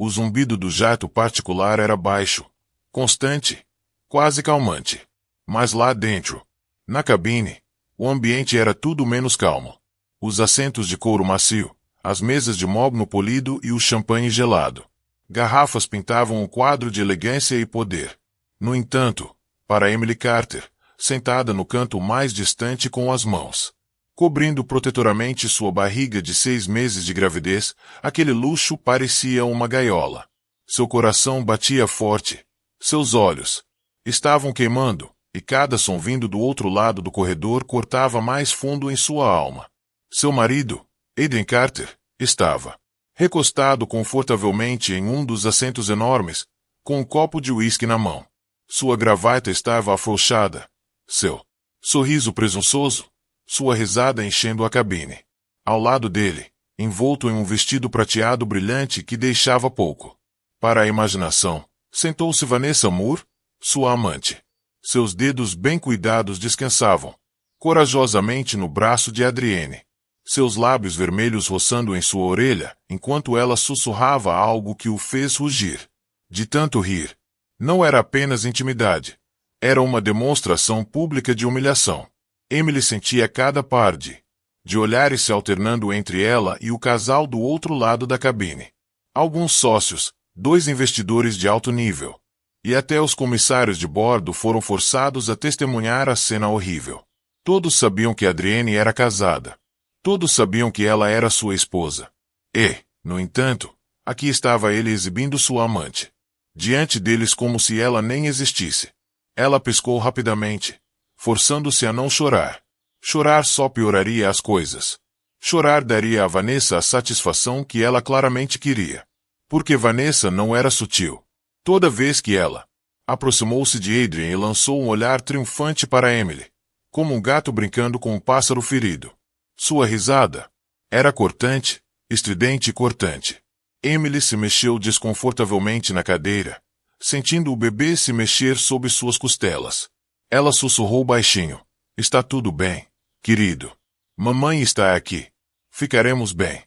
O zumbido do jato particular era baixo, constante, quase calmante. Mas lá dentro, na cabine, o ambiente era tudo menos calmo. Os assentos de couro macio, as mesas de mogno polido e o champanhe gelado. Garrafas pintavam um quadro de elegância e poder. No entanto, para Emily Carter, sentada no canto mais distante com as mãos cobrindo protetoramente sua barriga de 6 meses de gravidez, aquele luxo parecia uma gaiola. Seu coração batia forte. Seus olhos estavam queimando, e cada som vindo do outro lado do corredor cortava mais fundo em sua alma. Seu marido, Aiden Carter, estava recostado confortavelmente em um dos assentos enormes, com um copo de uísque na mão. Sua gravata estava afrouxada. Seu sorriso presunçoso, sua risada enchendo a cabine. Ao lado dele, envolto em um vestido prateado brilhante que deixava pouco para a imaginação, sentou-se Vanessa Moore, sua amante. Seus dedos bem cuidados descansavam corajosamente no braço de Adrienne. Seus lábios vermelhos roçando em sua orelha, enquanto ela sussurrava algo que o fez rugir. De tanto rir. Não era apenas intimidade. Era uma demonstração pública de humilhação. Emily sentia cada par de olhares se alternando entre ela e o casal do outro lado da cabine. Alguns sócios, 2 investidores de alto nível, e até os comissários de bordo foram forçados a testemunhar a cena horrível. Todos sabiam que Adrienne era casada. Todos sabiam que ela era sua esposa. E, no entanto, aqui estava ele exibindo sua amante. Diante deles como se ela nem existisse. Ela piscou rapidamente, forçando-se a não chorar. Chorar só pioraria as coisas. Chorar daria a Vanessa a satisfação que ela claramente queria. Porque Vanessa não era sutil. Toda vez que ela aproximou-se de Adrian e lançou um olhar triunfante para Emily, como um gato brincando com um pássaro ferido. Sua risada era cortante, estridente e cortante. Emily se mexeu desconfortavelmente na cadeira, sentindo o bebê se mexer sob suas costelas. Ela sussurrou baixinho. Está tudo bem, querido. Mamãe está aqui. Ficaremos bem.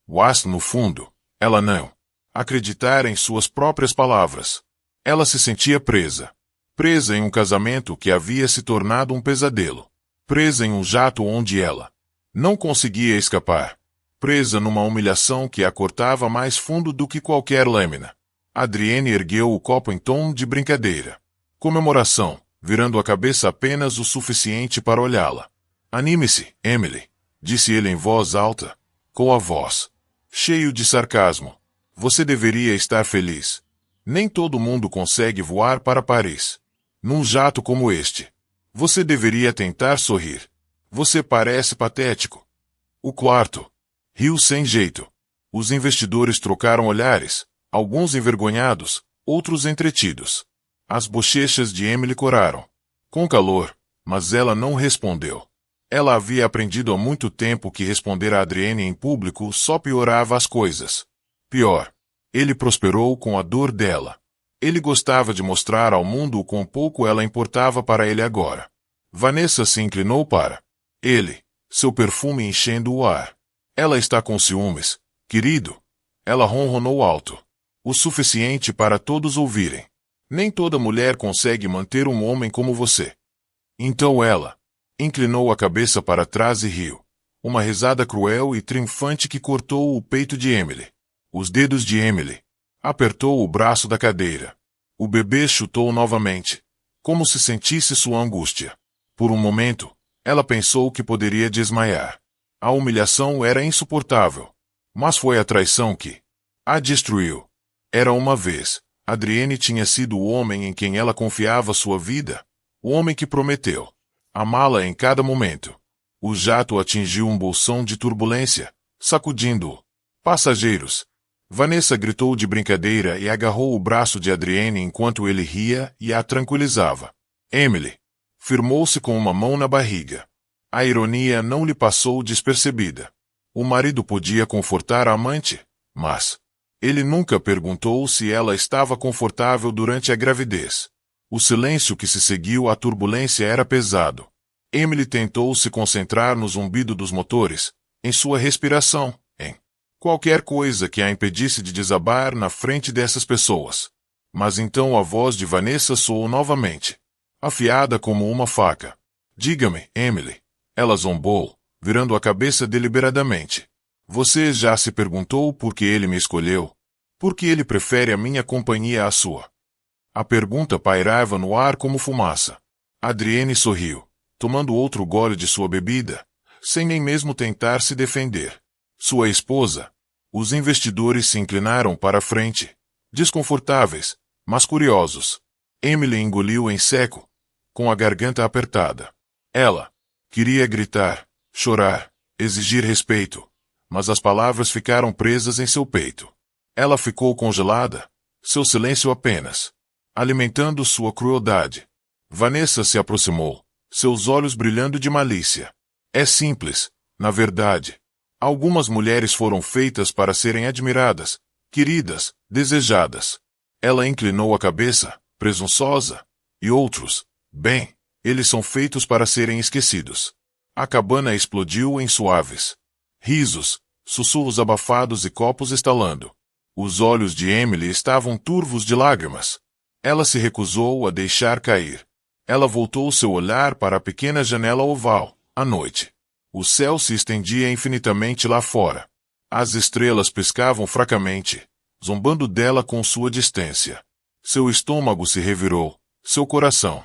Was, no fundo, ela não acreditara em suas próprias palavras. Ela se sentia presa. Presa em um casamento que havia se tornado um pesadelo. Presa em um jato onde ela não conseguia escapar. Presa numa humilhação que a cortava mais fundo do que qualquer lâmina. Adrienne ergueu o copo em tom de brincadeira. Comemoração, virando a cabeça apenas o suficiente para olhá-la. Anime-se, Emily, disse ele em voz alta, com a voz cheio de sarcasmo. Você deveria estar feliz. Nem todo mundo consegue voar para Paris. Num jato como este. Você deveria tentar sorrir. Você parece patético. O quarto riu sem jeito. Os investidores trocaram olhares, alguns envergonhados, outros entretidos. As bochechas de Emily coraram. Com calor, mas ela não respondeu. Ela havia aprendido há muito tempo que responder a Adrienne em público só piorava as coisas. Pior. Ele prosperou com a dor dela. Ele gostava de mostrar ao mundo o quão pouco ela importava para ele agora. Vanessa se inclinou para ele, seu perfume enchendo o ar. Ela está com ciúmes, querido. Ela ronronou alto. O suficiente para todos ouvirem. Nem toda mulher consegue manter um homem como você. Então ela inclinou a cabeça para trás e riu. Uma risada cruel e triunfante que cortou o peito de Emily. Os dedos de Emily apertou o braço da cadeira. O bebê chutou novamente, como se sentisse sua angústia. Por um momento, ela pensou que poderia desmaiar. A humilhação era insuportável. Mas foi a traição que a destruiu. Era uma vez. Adrienne tinha sido o homem em quem ela confiava sua vida. O homem que prometeu amá-la em cada momento. O jato atingiu um bolsão de turbulência, sacudindo-o. Passageiros. Vanessa gritou de brincadeira e agarrou o braço de Adrienne enquanto ele ria e a tranquilizava. Emily firmou-se com uma mão na barriga. A ironia não lhe passou despercebida. O marido podia confortar a amante, mas ele nunca perguntou se ela estava confortável durante a gravidez. O silêncio que se seguiu à turbulência era pesado. Emily tentou se concentrar no zumbido dos motores, em sua respiração, em Qualquer coisa que a impedisse de desabar na frente dessas pessoas. Mas então a voz de Vanessa soou novamente, afiada como uma faca. Diga-me, Emily. Ela zombou, virando a cabeça deliberadamente. Você já se perguntou por que ele me escolheu? Por que ele prefere a minha companhia à sua? A pergunta pairava no ar como fumaça. Adrienne sorriu, tomando outro gole de sua bebida, sem nem mesmo tentar se defender. Sua esposa. Os investidores se inclinaram para a frente, desconfortáveis, mas curiosos. Emily engoliu em seco, com a garganta apertada. Ela queria gritar, chorar, exigir respeito, mas as palavras ficaram presas em seu peito. Ela ficou congelada, seu silêncio apenas, alimentando sua crueldade. Vanessa se aproximou, seus olhos brilhando de malícia. É simples, na verdade. Algumas mulheres foram feitas para serem admiradas, queridas, desejadas. Ela inclinou a cabeça, presunçosa, e outros, bem, eles são feitos para serem esquecidos. A cabana explodiu em suaves risos, sussurros abafados e copos estalando. Os olhos de Emily estavam turvos de lágrimas. Ela se recusou a deixar cair. Ela voltou seu olhar para a pequena janela oval, à noite. O céu se estendia infinitamente lá fora. As estrelas piscavam fracamente, zombando dela com sua distância. Seu estômago se revirou, seu coração.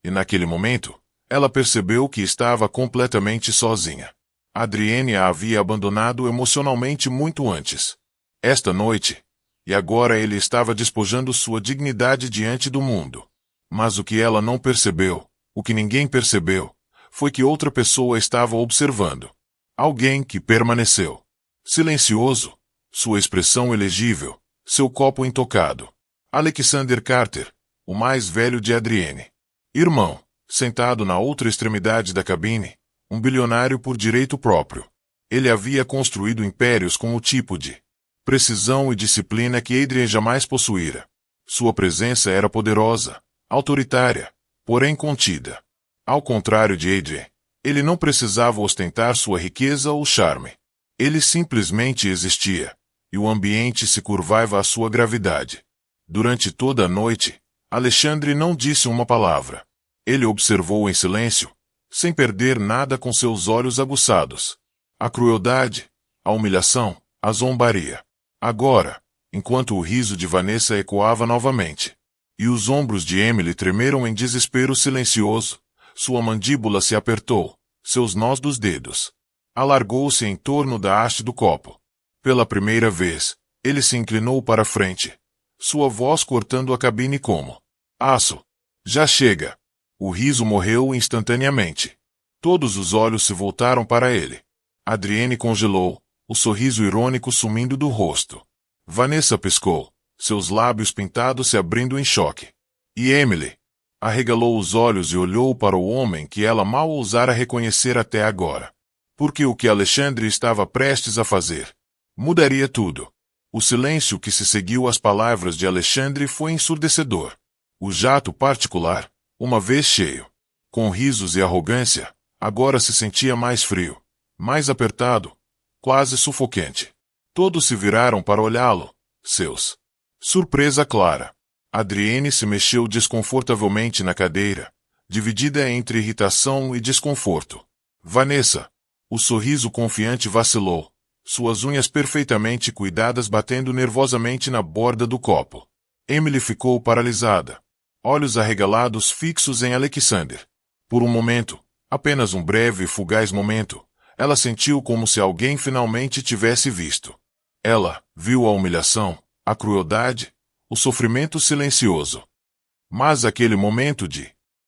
E naquele momento, ela percebeu que estava completamente sozinha. Adrienne a havia abandonado emocionalmente muito antes. Esta noite. E agora ele estava despojando sua dignidade diante do mundo. Mas o que ela não percebeu, o que ninguém percebeu, foi que outra pessoa estava observando. Alguém que permaneceu. Silencioso, sua expressão elegível, seu copo intocado. Alexander Carter, o mais velho de Adrienne. Irmão, sentado na outra extremidade da cabine, um bilionário por direito próprio. Ele havia construído impérios com o tipo de precisão e disciplina que Adrienne jamais possuíra. Sua presença era poderosa, autoritária, porém contida. Ao contrário de Adrienne, ele não precisava ostentar sua riqueza ou charme. Ele simplesmente existia, e o ambiente se curvava à sua gravidade. Durante toda a noite, Alexandre não disse uma palavra. Ele observou em silêncio, sem perder nada com seus olhos aguçados. A crueldade, a humilhação, a zombaria. Agora, enquanto o riso de Vanessa ecoava novamente, e os ombros de Emily tremeram em desespero silencioso, sua mandíbula se apertou, seus nós dos dedos. Alargou-se em torno da haste do copo. Pela primeira vez, ele se inclinou para a frente, sua voz cortando a cabine como aço. Já chega. O riso morreu instantaneamente. Todos os olhos se voltaram para ele. Adrienne congelou, o sorriso irônico sumindo do rosto. Vanessa piscou, seus lábios pintados se abrindo em choque. E Emily arregalou os olhos e olhou para o homem que ela mal ousara reconhecer até agora. Porque o que Alexandre estava prestes a fazer mudaria tudo. O silêncio que se seguiu às palavras de Alexandre foi ensurdecedor. O jato particular, uma vez cheio, com risos e arrogância, agora se sentia mais frio, mais apertado, quase sufocante. Todos se viraram para olhá-lo, seus. Surpresa clara. Adrienne se mexeu desconfortavelmente na cadeira, dividida entre irritação e desconforto. Vanessa. O sorriso confiante vacilou, suas unhas perfeitamente cuidadas batendo nervosamente na borda do copo. Emily ficou paralisada, olhos arregalados fixos em Alexander. Por um momento, apenas um breve e fugaz momento, ela sentiu como se alguém finalmente tivesse visto. Ela viu a humilhação, a crueldade, o sofrimento silencioso. Mas aquele momento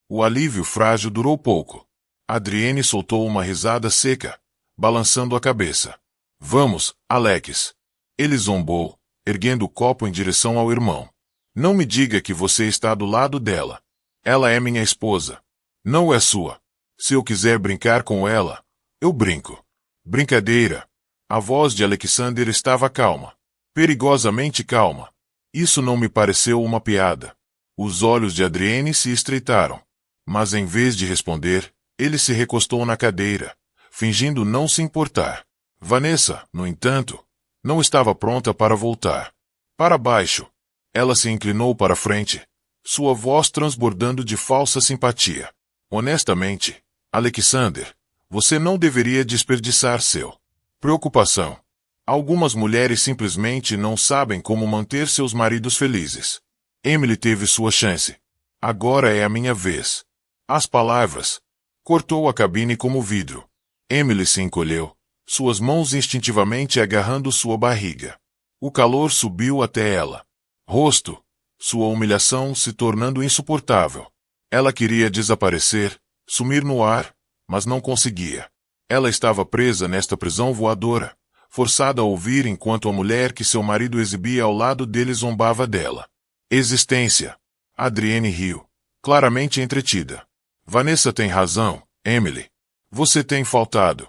o alívio frágil durou pouco. Adrienne soltou uma risada seca, balançando a cabeça. Vamos, Alex. Ele zombou, erguendo o copo em direção ao irmão. Não me diga que você está do lado dela. Ela é minha esposa. Não é sua. Se eu quiser brincar com ela, eu brinco. Brincadeira. A voz de Alexander estava calma. Perigosamente calma. Isso não me pareceu uma piada. Os olhos de Adrienne se estreitaram. Mas em vez de responder, ele se recostou na cadeira, fingindo não se importar. Vanessa, no entanto, não estava pronta para voltar. Para baixo. Ela se inclinou para frente, sua voz transbordando de falsa simpatia. Honestamente, Alexander, você não deveria desperdiçar seu preocupação. Algumas mulheres simplesmente não sabem como manter seus maridos felizes. Emily teve sua chance. Agora é a minha vez. As palavras. Cortou a cabine como vidro. Emily se encolheu, suas mãos instintivamente agarrando sua barriga. O calor subiu até ela. Rosto. Sua humilhação se tornando insuportável. Ela queria desaparecer, sumir no ar, mas não conseguia. Ela estava presa nesta prisão voadora, forçada a ouvir enquanto a mulher que seu marido exibia ao lado dele zombava dela. Existência. Adrienne riu, claramente entretida. Vanessa tem razão, Emily. Você tem faltado.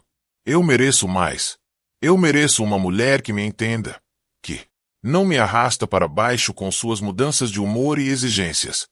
Eu mereço mais. Eu mereço uma mulher que me entenda. Que não me arrasta para baixo com suas mudanças de humor e exigências.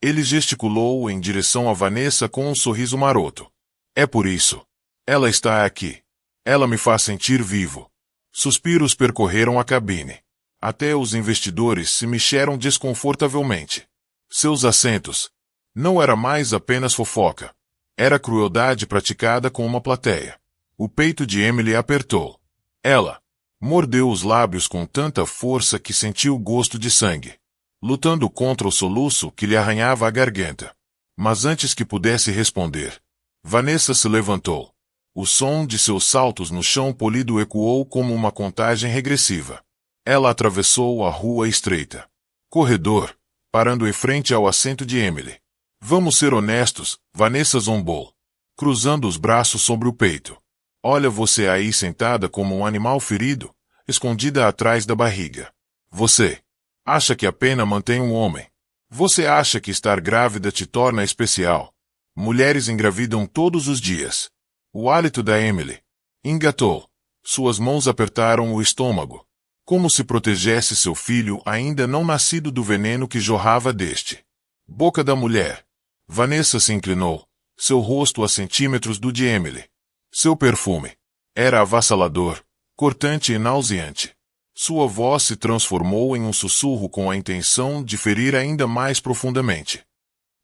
Ele gesticulou em direção a Vanessa com um sorriso maroto. É por isso. Ela está aqui. Ela me faz sentir vivo. Suspiros percorreram a cabine. Até os investidores se mexeram desconfortavelmente. Seus assentos. Não era mais apenas fofoca. Era crueldade praticada com uma plateia. O peito de Emily apertou. Ela mordeu os lábios com tanta força que sentiu o gosto de sangue, lutando contra o soluço que lhe arranhava a garganta. Mas antes que pudesse responder, Vanessa se levantou. O som de seus saltos no chão polido ecoou como uma contagem regressiva. Ela atravessou a rua estreita. Corredor, parando em frente ao assento de Emily. Vamos ser honestos, Vanessa zombou, cruzando os braços sobre o peito. Olha você aí sentada como um animal ferido, escondida atrás da barriga. Você acha que a pena mantém um homem. Você acha que estar grávida te torna especial. Mulheres engravidam todos os dias. O hálito da Emily engatou. Suas mãos apertaram o estômago, como se protegesse seu filho ainda não nascido do veneno que jorrava deste. Boca da mulher. Vanessa se inclinou, seu rosto a centímetros do de Emily. Seu perfume era avassalador, cortante e nauseante. Sua voz se transformou em um sussurro com a intenção de ferir ainda mais profundamente.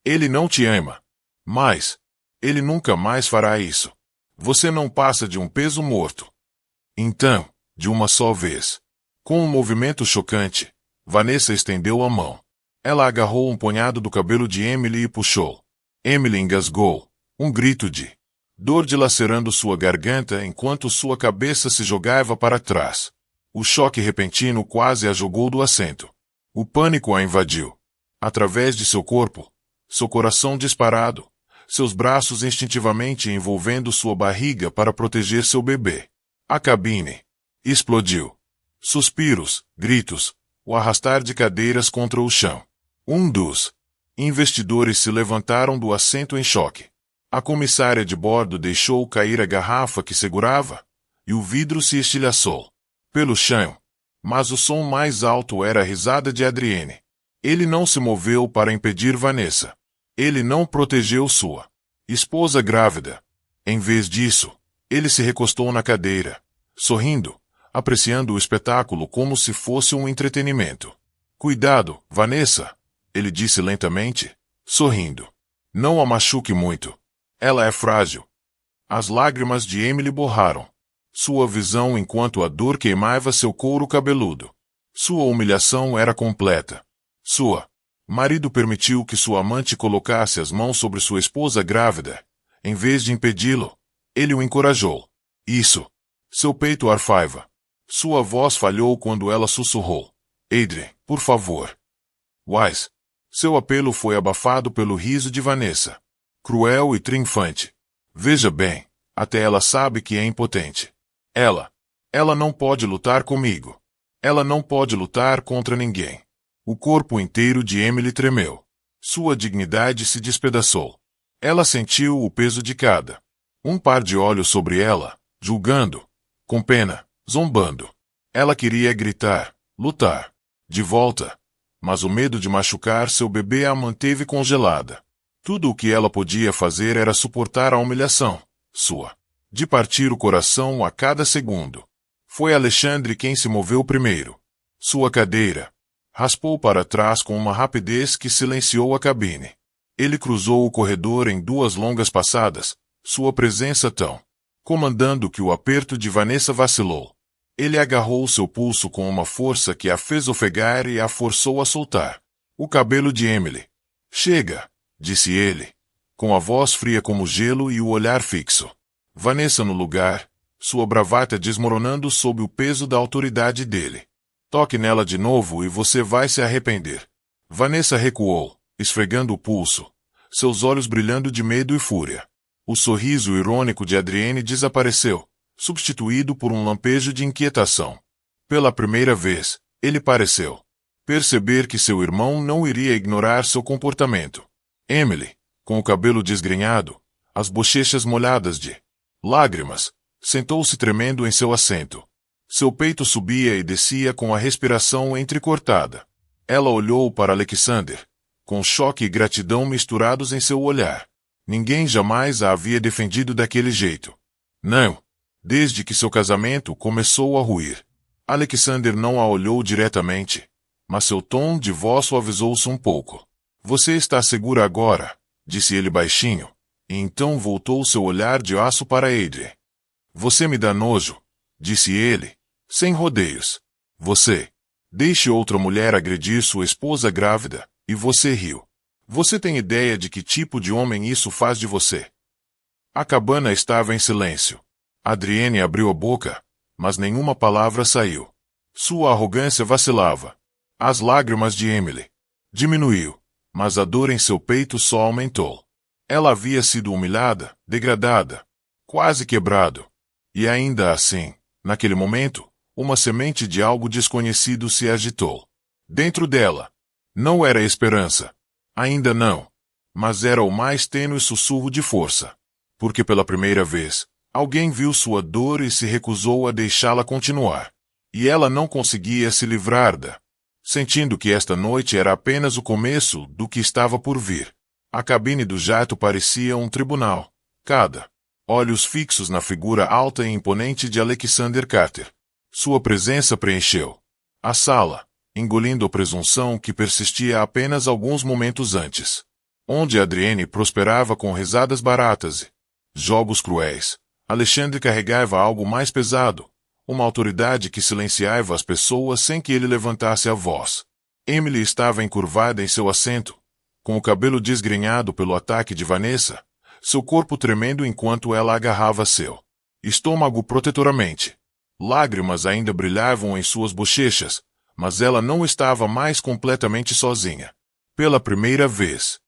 Ele não te ama. Mas ele nunca mais fará isso. Você não passa de um peso morto. Então, de uma só vez, com um movimento chocante, Vanessa estendeu a mão. Ela agarrou um punhado do cabelo de Emily e puxou. Emily engasgou, um grito de dor dilacerando sua garganta enquanto sua cabeça se jogava para trás. O choque repentino quase a jogou do assento. O pânico a invadiu. Através de seu corpo, seu coração disparado, seus braços instintivamente envolvendo sua barriga para proteger seu bebê. A cabine explodiu. Suspiros, gritos, o arrastar de cadeiras contra o chão. Um dos investidores se levantaram do assento em choque. A comissária de bordo deixou cair a garrafa que segurava, e o vidro se estilhaçou pelo chão. Mas o som mais alto era a risada de Adrienne. Ele não se moveu para impedir Vanessa. Ele não protegeu sua esposa grávida. Em vez disso, ele se recostou na cadeira, sorrindo, apreciando o espetáculo como se fosse um entretenimento. Cuidado, Vanessa, ele disse lentamente, sorrindo. Não a machuque muito. Ela é frágil. As lágrimas de Emily borraram sua visão enquanto a dor queimava seu couro cabeludo. Sua humilhação era completa. Sua marido permitiu que sua amante colocasse as mãos sobre sua esposa grávida. Em vez de impedi-lo, ele o encorajou. Isso. Seu peito arfava. Sua voz falhou quando ela sussurrou. Adrien, por favor. Wise. Seu apelo foi abafado pelo riso de Vanessa. Cruel e triunfante. Veja bem, até ela sabe que é impotente. Ela não pode lutar comigo. Ela não pode lutar contra ninguém. O corpo inteiro de Emily tremeu. Sua dignidade se despedaçou. Ela sentiu o peso de cada um par de olhos sobre ela, julgando, com pena, zombando. Ela queria gritar, lutar, de volta, mas o medo de machucar seu bebê a manteve congelada. Tudo o que ela podia fazer era suportar a humilhação, sua de partir o coração a cada segundo. Foi Alexandre quem se moveu primeiro. Sua cadeira raspou para trás com uma rapidez que silenciou a cabine. Ele cruzou o corredor em 2 longas passadas, sua presença tão comandando que o aperto de Vanessa vacilou. Ele agarrou seu pulso com uma força que a fez ofegar e a forçou a soltar o cabelo de Emily. Chega, disse ele, com a voz fria como gelo e o olhar fixo. Vanessa no lugar, sua bravata desmoronando sob o peso da autoridade dele. Toque nela de novo e você vai se arrepender. Vanessa recuou, esfregando o pulso, seus olhos brilhando de medo e fúria. O sorriso irônico de Adrienne desapareceu, substituído por um lampejo de inquietação. Pela primeira vez, ele pareceu perceber que seu irmão não iria ignorar seu comportamento. Emily, com o cabelo desgrenhado, as bochechas molhadas de lágrimas, sentou-se tremendo em seu assento. Seu peito subia e descia com a respiração entrecortada. Ela olhou para Alexander, com choque e gratidão misturados em seu olhar. Ninguém jamais a havia defendido daquele jeito. Não, desde que seu casamento começou a ruir. Alexander não a olhou diretamente, mas seu tom de voz suavizou-se um pouco. Você está segura agora, disse ele baixinho, e então voltou seu olhar de aço para Adrienne. Você me dá nojo, disse ele, sem rodeios. Você deixe outra mulher agredir sua esposa grávida, e você riu. Você tem ideia de que tipo de homem isso faz de você? A cabana estava em silêncio. Adrienne abriu a boca, mas nenhuma palavra saiu. Sua arrogância vacilava. As lágrimas de Emily diminuiu, mas a dor em seu peito só aumentou. Ela havia sido humilhada, degradada, quase quebrado. E ainda assim, naquele momento, uma semente de algo desconhecido se agitou. Dentro dela. Não era esperança. Ainda não. Mas era o mais tênue sussurro de força. Porque pela primeira vez, alguém viu sua dor e se recusou a deixá-la continuar. E ela não conseguia se livrar da. Sentindo que esta noite era apenas o começo do que estava por vir. A cabine do jato parecia um tribunal. Cada. Olhos fixos na figura alta e imponente de Alexander Carter. Sua presença preencheu a sala, engolindo a presunção que persistia apenas alguns momentos antes. Onde Adrienne prosperava com risadas baratas e jogos cruéis, Alexandre carregava algo mais pesado, uma autoridade que silenciava as pessoas sem que ele levantasse a voz. Emily estava encurvada em seu assento, com o cabelo desgrenhado pelo ataque de Vanessa, seu corpo tremendo enquanto ela agarrava seu estômago protetoramente. Lágrimas ainda brilhavam em suas bochechas, mas ela não estava mais completamente sozinha. Pela primeira vez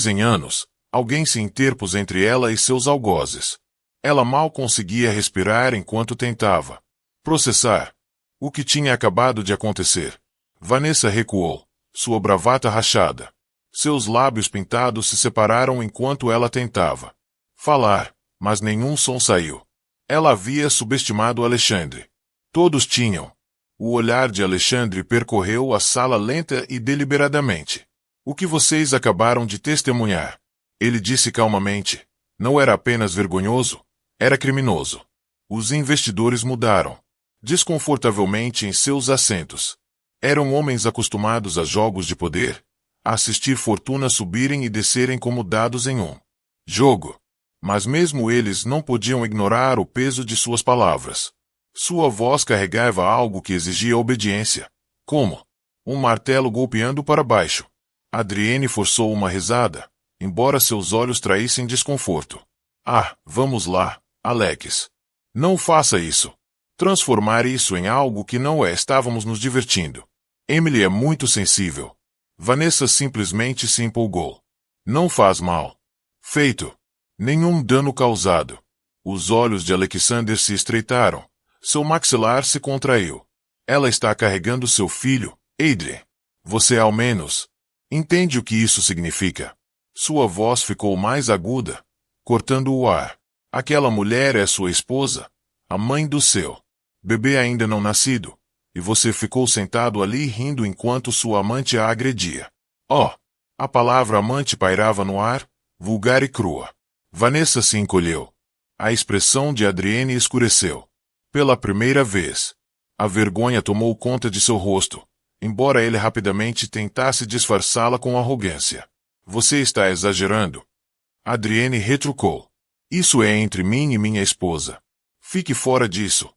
em anos, alguém se interpôs entre ela e seus algozes. Ela mal conseguia respirar enquanto tentava processar o que tinha acabado de acontecer. Vanessa recuou, sua bravata rachada. Seus lábios pintados se separaram enquanto ela tentava falar, mas nenhum som saiu. Ela havia subestimado Alexandre. Todos tinham. O olhar de Alexandre percorreu a sala lenta e deliberadamente. O que vocês acabaram de testemunhar, ele disse calmamente, não era apenas vergonhoso, era criminoso. Os investidores mudaram desconfortavelmente em seus assentos. Eram homens acostumados a jogos de poder, a assistir fortunas subirem e descerem como dados em um jogo. Mas mesmo eles não podiam ignorar o peso de suas palavras. Sua voz carregava algo que exigia obediência, como um martelo golpeando para baixo. Adrienne forçou uma risada, embora seus olhos traíssem desconforto. Ah, vamos lá, Alex. Não faça isso. Transformar isso em algo que não é. Estávamos nos divertindo. Emily é muito sensível. Vanessa simplesmente se empolgou. Não faz mal. Feito. Nenhum dano causado. Os olhos de Alexander se estreitaram. Seu maxilar se contraiu. Ela está carregando seu filho, Adrienne. Você ao menos entende o que isso significa. Sua voz ficou mais aguda, cortando o ar. Aquela mulher é sua esposa, a mãe do seu bebê ainda não nascido, e você ficou sentado ali rindo enquanto sua amante a agredia. Oh! A palavra amante pairava no ar, vulgar e crua. Vanessa se encolheu. A expressão de Adrienne escureceu. Pela primeira vez, a vergonha tomou conta de seu rosto, embora ele rapidamente tentasse disfarçá-la com arrogância. Você está exagerando. Adrienne retrucou. Isso é entre mim e minha esposa. Fique fora disso.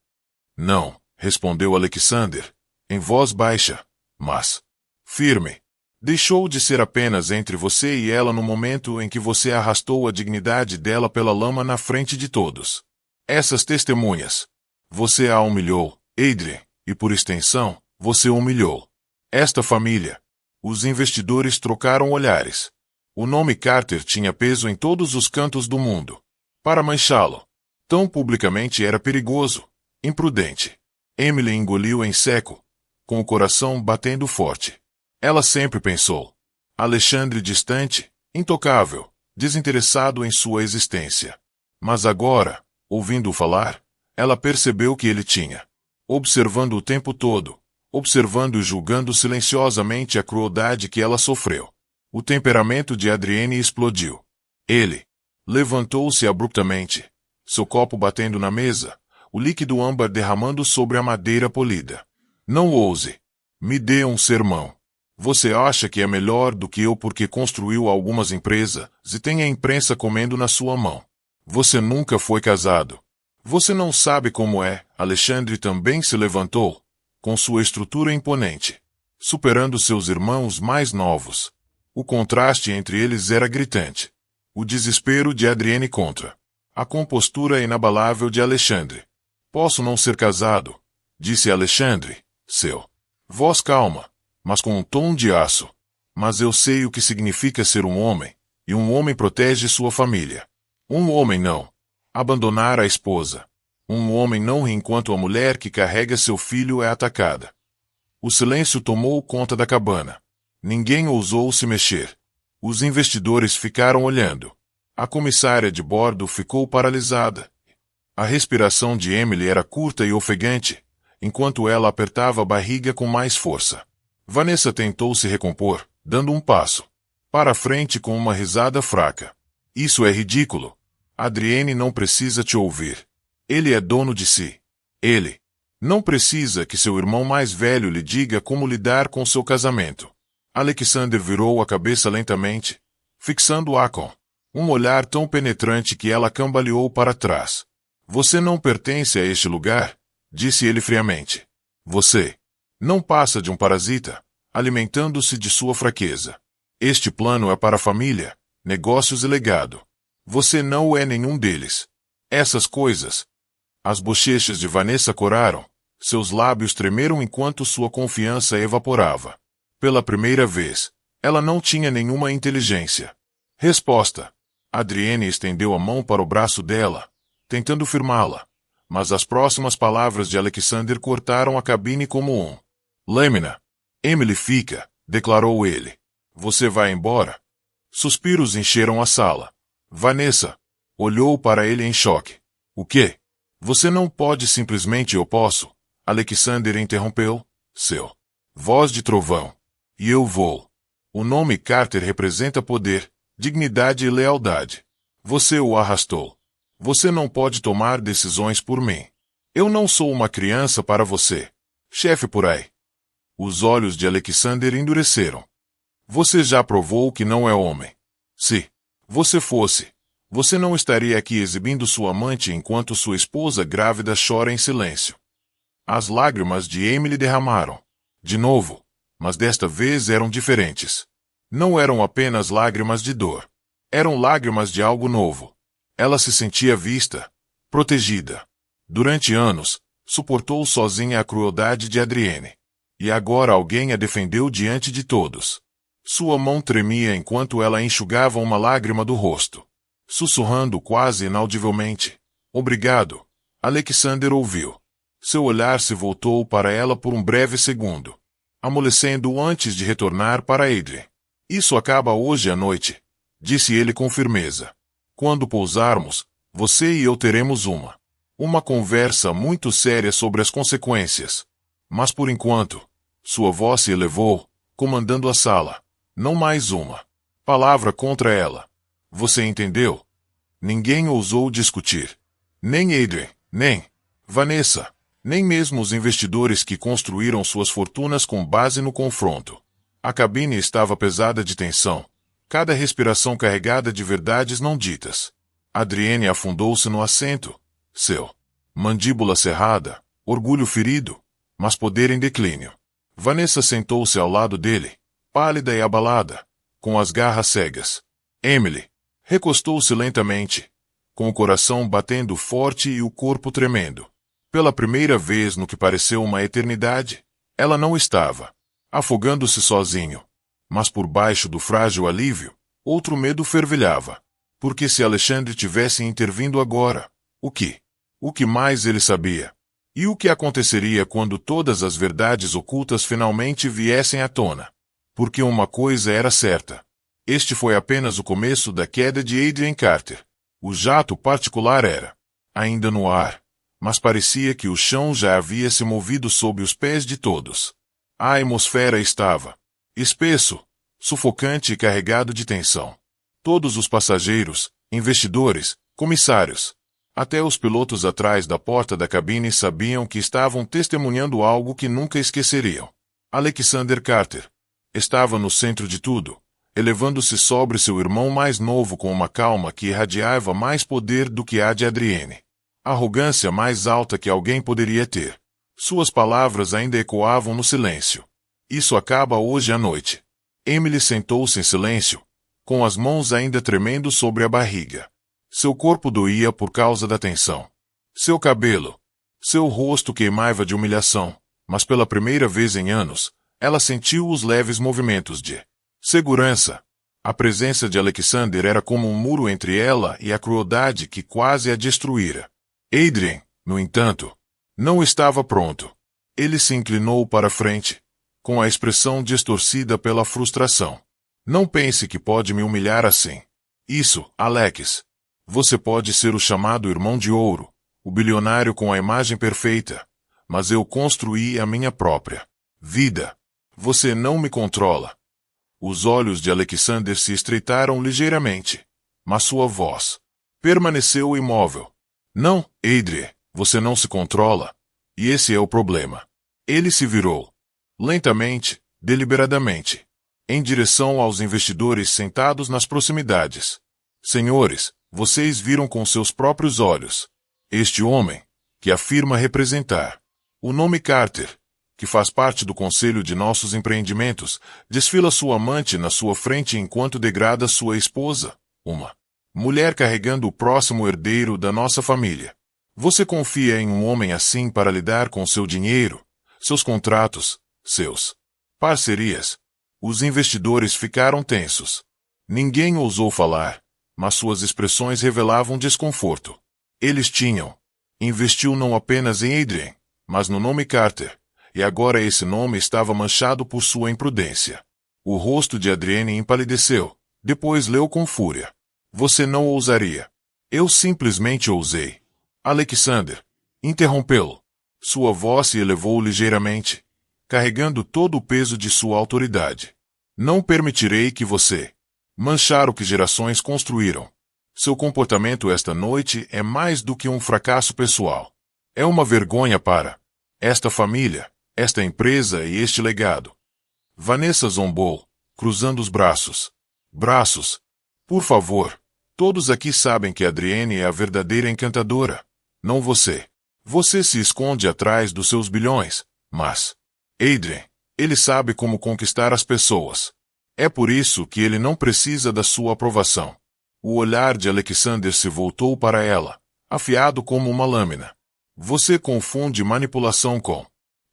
Não, respondeu Alexander, em voz baixa, mas firme. Deixou de ser apenas entre você e ela no momento em que você arrastou a dignidade dela pela lama na frente de todos. Essas testemunhas. Você a humilhou, Adrian, e por extensão, você humilhou esta família. Os investidores trocaram olhares. O nome Carter tinha peso em todos os cantos do mundo. Para manchá-lo tão publicamente era perigoso, imprudente. Emily engoliu em seco, com o coração batendo forte. Ela sempre pensou. Alexandre distante, intocável, desinteressado em sua existência. Mas agora, ouvindo-o falar, ela percebeu que ele tinha, observando o tempo todo, observando e julgando silenciosamente a crueldade que ela sofreu. O temperamento de Adrienne explodiu. Ele levantou-se abruptamente, seu copo batendo na mesa, o líquido âmbar derramando sobre a madeira polida. Não ouse. Me dê um sermão. Você acha que é melhor do que eu porque construiu algumas empresas e tem a imprensa comendo na sua mão. Você nunca foi casado. Você não sabe como é. Alexandre também se levantou, com sua estrutura imponente, superando seus irmãos mais novos. O contraste entre eles era gritante. O desespero de Adrienne contra a compostura inabalável de Alexandre. Posso não ser casado, disse Alexandre, seu voz calma, mas com um tom de aço. Mas eu sei o que significa ser um homem, e um homem protege sua família. Um homem não abandonar a esposa. Um homem não ri enquanto a mulher que carrega seu filho é atacada. O silêncio tomou conta da cabana. Ninguém ousou se mexer. Os investidores ficaram olhando. A comissária de bordo ficou paralisada. A respiração de Emily era curta e ofegante, enquanto ela apertava a barriga com mais força. Vanessa tentou se recompor, dando um passo para frente com uma risada fraca. Isso é ridículo. Adrienne não precisa te ouvir. Ele é dono de si. Ele não precisa que seu irmão mais velho lhe diga como lidar com seu casamento. Alexander virou a cabeça lentamente, fixando-a com um olhar tão penetrante que ela cambaleou para trás. Você não pertence a este lugar, disse ele friamente. Você não passa de um parasita, alimentando-se de sua fraqueza. Este plano é para a família, negócios e legado. Você não é nenhum deles. Essas coisas. As bochechas de Vanessa coraram, seus lábios tremeram enquanto sua confiança evaporava. Pela primeira vez, ela não tinha nenhuma inteligência. Resposta. Adrienne estendeu a mão para o braço dela, tentando firmá-la, mas as próximas palavras de Alexander cortaram a cabine como um lâmina. Emily fica, declarou ele. Você vai embora? Suspiros encheram a sala. Vanessa olhou para ele em choque. O quê? Você não pode simplesmente eu posso. Alexander interrompeu, seu voz de trovão. E eu vou. O nome Carter representa poder, dignidade e lealdade. Você o arrastou. Você não pode tomar decisões por mim. Eu não sou uma criança para você. Chefe por aí. Os olhos de Alexander endureceram. Você já provou que não é homem. Se você fosse, você não estaria aqui exibindo sua amante enquanto sua esposa grávida chora em silêncio. As lágrimas de Emily derramaram. De novo. Mas desta vez eram diferentes. Não eram apenas lágrimas de dor. Eram lágrimas de algo novo. Ela se sentia vista, protegida. Durante anos, suportou sozinha a crueldade de Adrienne. E agora alguém a defendeu diante de todos. Sua mão tremia enquanto ela enxugava uma lágrima do rosto. Sussurrando quase inaudivelmente. Obrigado. Alexander ouviu. Seu olhar se voltou para ela por um breve segundo, amolecendo antes de retornar para Adrian. Isso acaba hoje à noite, disse ele com firmeza. Quando pousarmos, você e eu teremos uma conversa muito séria sobre as consequências. Mas por enquanto, sua voz se elevou, comandando a sala. Não mais uma palavra contra ela. Você entendeu? Ninguém ousou discutir. Nem Adrien, nem Vanessa, nem mesmo os investidores que construíram suas fortunas com base no confronto. A cabine estava pesada de tensão, cada respiração carregada de verdades não ditas. Adrienne afundou-se no assento, seu mandíbula cerrada, orgulho ferido, mas poder em declínio. Vanessa sentou-se ao lado dele, pálida e abalada, com as garras cegas. Emily recostou-se lentamente, com o coração batendo forte e o corpo tremendo. Pela primeira vez no que pareceu uma eternidade, ela não estava afogando-se sozinho. Mas por baixo do frágil alívio, outro medo fervilhava. Porque se Alexandre tivesse intervindo agora, o que mais ele sabia? E o que aconteceria quando todas as verdades ocultas finalmente viessem à tona? Porque uma coisa era certa. Este foi apenas o começo da queda de Adrian Carter. O jato particular era ainda no ar, mas parecia que o chão já havia se movido sob os pés de todos. A atmosfera estava espesso, sufocante e carregado de tensão. Todos os passageiros, investidores, comissários, até os pilotos atrás da porta da cabine sabiam que estavam testemunhando algo que nunca esqueceriam. Alexander Carter estava no centro de tudo, elevando-se sobre seu irmão mais novo com uma calma que irradiava mais poder do que a de Adrienne. Arrogância mais alta que alguém poderia ter. Suas palavras ainda ecoavam no silêncio. Isso acaba hoje à noite. Emily sentou-se em silêncio, com as mãos ainda tremendo sobre a barriga. Seu corpo doía por causa da tensão. Seu cabelo, seu rosto queimava de humilhação, mas pela primeira vez em anos, ela sentiu os leves movimentos de segurança. A presença de Alexander era como um muro entre ela e a crueldade que quase a destruíra. Adrien, no entanto, não estava pronto. Ele se inclinou para frente, com a expressão distorcida pela frustração. Não pense que pode me humilhar assim. Isso, Alex. Você pode ser o chamado irmão de ouro, o bilionário com a imagem perfeita, mas eu construí a minha própria vida. Você não me controla. Os olhos de Alexander se estreitaram ligeiramente, mas sua voz permaneceu imóvel. Não, Adrien, você não se controla. E esse é o problema. Ele se virou, lentamente, deliberadamente, em direção aos investidores sentados nas proximidades. Senhores, vocês viram com seus próprios olhos. Este homem, que afirma representar o nome Carter, que faz parte do conselho de nossos empreendimentos, desfila sua amante na sua frente enquanto degrada sua esposa, uma mulher carregando o próximo herdeiro da nossa família. Você confia em um homem assim para lidar com seu dinheiro, seus contratos, seus parcerias? Os investidores ficaram tensos. Ninguém ousou falar, mas suas expressões revelavam desconforto. Eles tinham investiu não apenas em Adrien, mas no nome Carter, e agora esse nome estava manchado por sua imprudência. O rosto de Adrienne empalideceu, depois leu com fúria. Você não ousaria. Eu simplesmente ousei. Alexander interrompeu-lo. Sua voz se elevou ligeiramente, carregando todo o peso de sua autoridade. Não permitirei que você manchar o que gerações construíram. Seu comportamento esta noite é mais do que um fracasso pessoal. É uma vergonha para esta família, esta empresa e este legado. Vanessa zombou, cruzando os braços. Braços. Por favor. Todos aqui sabem que Adrienne é a verdadeira encantadora. Não você. Você se esconde atrás dos seus bilhões, mas Adrien, ele sabe como conquistar as pessoas. É por isso que ele não precisa da sua aprovação. O olhar de Alexander se voltou para ela, afiado como uma lâmina. Você confunde manipulação com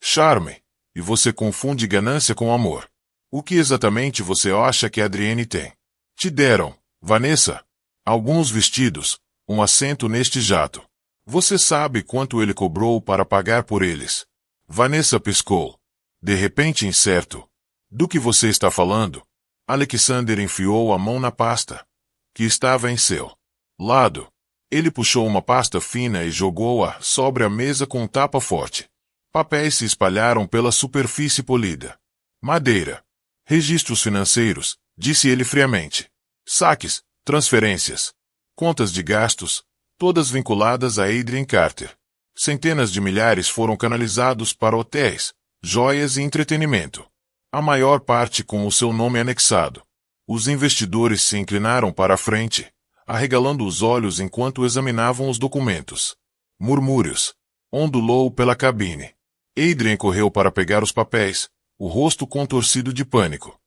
charme, e você confunde ganância com amor. O que exatamente você acha que Adrienne tem? Te deram, Vanessa, alguns vestidos, um assento neste jato. Você sabe quanto ele cobrou para pagar por eles? Vanessa piscou. De repente incerto. Do que você está falando? Alexander enfiou a mão na pasta, que estava em seu lado. Ele puxou uma pasta fina e jogou-a sobre a mesa com um tapa forte. Papéis se espalharam pela superfície polida. Madeira. Registros financeiros, disse ele friamente. Saques, transferências, contas de gastos, todas vinculadas a Adrian Carter. Centenas de milhares foram canalizados para hotéis, joias e entretenimento. A maior parte com o seu nome anexado. Os investidores se inclinaram para a frente, arregalando os olhos enquanto examinavam os documentos. Murmúrios. Ondulou pela cabine. Adrian correu para pegar os papéis, o rosto contorcido de pânico.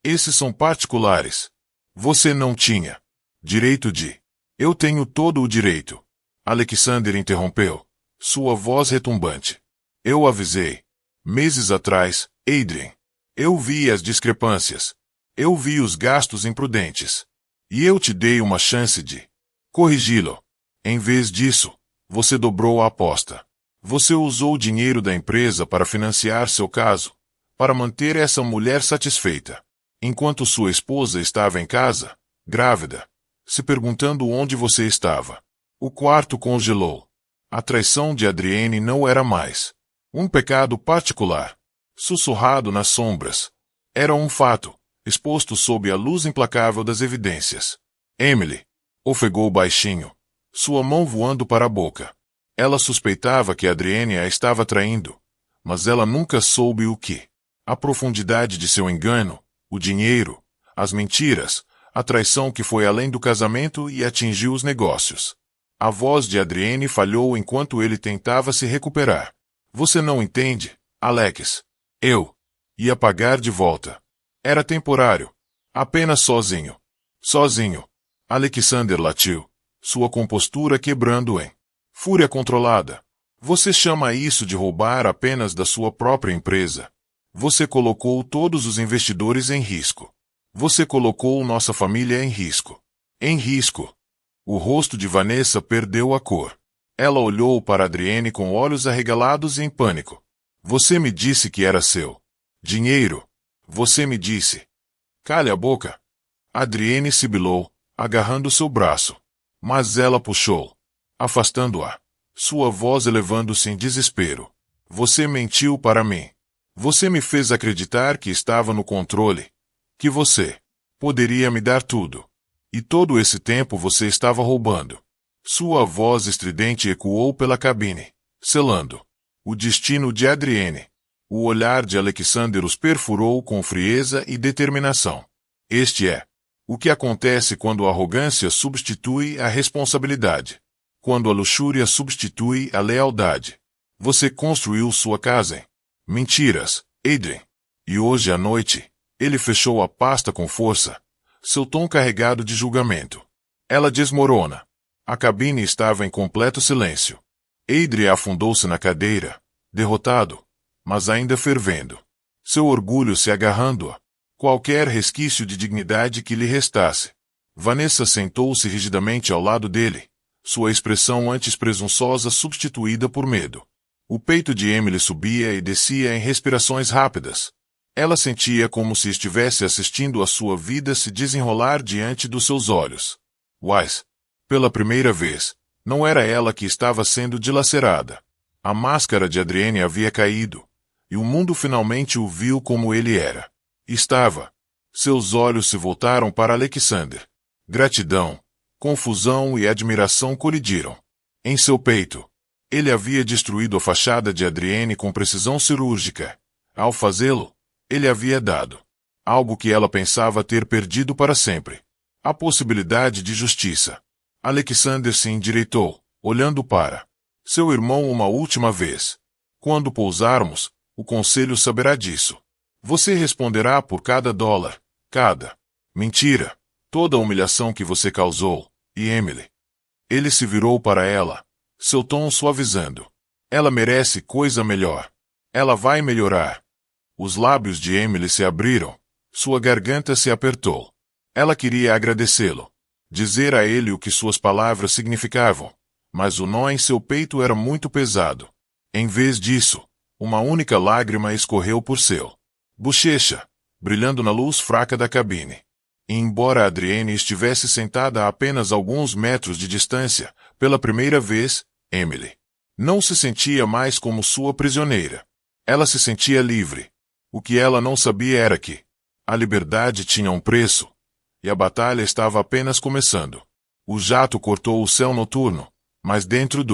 Esses são particulares. Você não tinha direito de. Eu tenho todo o direito. Alexander interrompeu, sua voz retumbante. Eu avisei. Meses atrás, Adrian. Eu vi as discrepâncias. Eu vi os gastos imprudentes. E eu te dei uma chance de corrigi-lo. Em vez disso, você dobrou a aposta. Você usou o dinheiro da empresa para financiar seu caso, para manter essa mulher satisfeita. Enquanto sua esposa estava em casa, grávida, se perguntando onde você estava. O quarto congelou. A traição de Adrienne não era mais um pecado particular, sussurrado nas sombras. Era um fato, exposto sob a luz implacável das evidências. Emily ofegou baixinho, sua mão voando para a boca. Ela suspeitava que Adrienne a estava traindo, mas ela nunca soube o que. A profundidade de seu engano, o dinheiro, as mentiras, a traição que foi além do casamento e atingiu os negócios. A voz de Adrienne falhou enquanto ele tentava se recuperar. Você não entende, Alex. Eu ia pagar de volta. Era temporário. Apenas sozinho. Sozinho. Alexander latiu, sua compostura quebrando em fúria controlada. Você chama isso de roubar apenas da sua própria empresa. Você colocou todos os investidores em risco. Você colocou nossa família em risco. Em risco. O rosto de Vanessa perdeu a cor. Ela olhou para Adrienne com olhos arregalados e em pânico. Você me disse que era seu dinheiro. Você me disse. Cale a boca. Adrienne sibilou, agarrando seu braço. Mas ela puxou, afastando-a. Sua voz elevando-se em desespero. Você mentiu para mim. Você me fez acreditar que estava no controle. Que você poderia me dar tudo. E todo esse tempo você estava roubando. Sua voz estridente ecoou pela cabine, selando o destino de Adrienne. O olhar de Alexander os perfurou com frieza e determinação. Este é o que acontece quando a arrogância substitui a responsabilidade. Quando a luxúria substitui a lealdade. Você construiu sua casa em mentiras, Adrian. E hoje à noite, ele fechou a pasta com força, seu tom carregado de julgamento. Ela desmorona. A cabine estava em completo silêncio. Adrian afundou-se na cadeira, derrotado, mas ainda fervendo. Seu orgulho se agarrando a qualquer resquício de dignidade que lhe restasse. Vanessa sentou-se rigidamente ao lado dele, sua expressão antes presunçosa substituída por medo. O peito de Emily subia e descia em respirações rápidas. Ela sentia como se estivesse assistindo a sua vida se desenrolar diante dos seus olhos. Wise, pela primeira vez, não era ela que estava sendo dilacerada. A máscara de Adrienne havia caído, e o mundo finalmente o viu como ele era. Estava. Seus olhos se voltaram para Alexander. Gratidão, confusão e admiração colidiram. Em seu peito, ele havia destruído a fachada de Adrienne com precisão cirúrgica. Ao fazê-lo, ele havia dado algo que ela pensava ter perdido para sempre. A possibilidade de justiça. Alexander se endireitou, olhando para seu irmão uma última vez. Quando pousarmos, o conselho saberá disso. Você responderá por cada dólar, cada mentira, toda a humilhação que você causou, e Emily. Ele se virou para ela, seu tom suavizando. Ela merece coisa melhor. Ela vai melhorar. Os lábios de Emily se abriram, sua garganta se apertou. Ela queria agradecê-lo, dizer a ele o que suas palavras significavam, mas o nó em seu peito era muito pesado. Em vez disso, uma única lágrima escorreu por seu bochecha, brilhando na luz fraca da cabine. E embora Adrienne estivesse sentada a apenas alguns metros de distância, pela primeira vez, Emily não se sentia mais como sua prisioneira. Ela se sentia livre. O que ela não sabia era que a liberdade tinha um preço, e a batalha estava apenas começando. O jato cortou o céu noturno, Mas dentro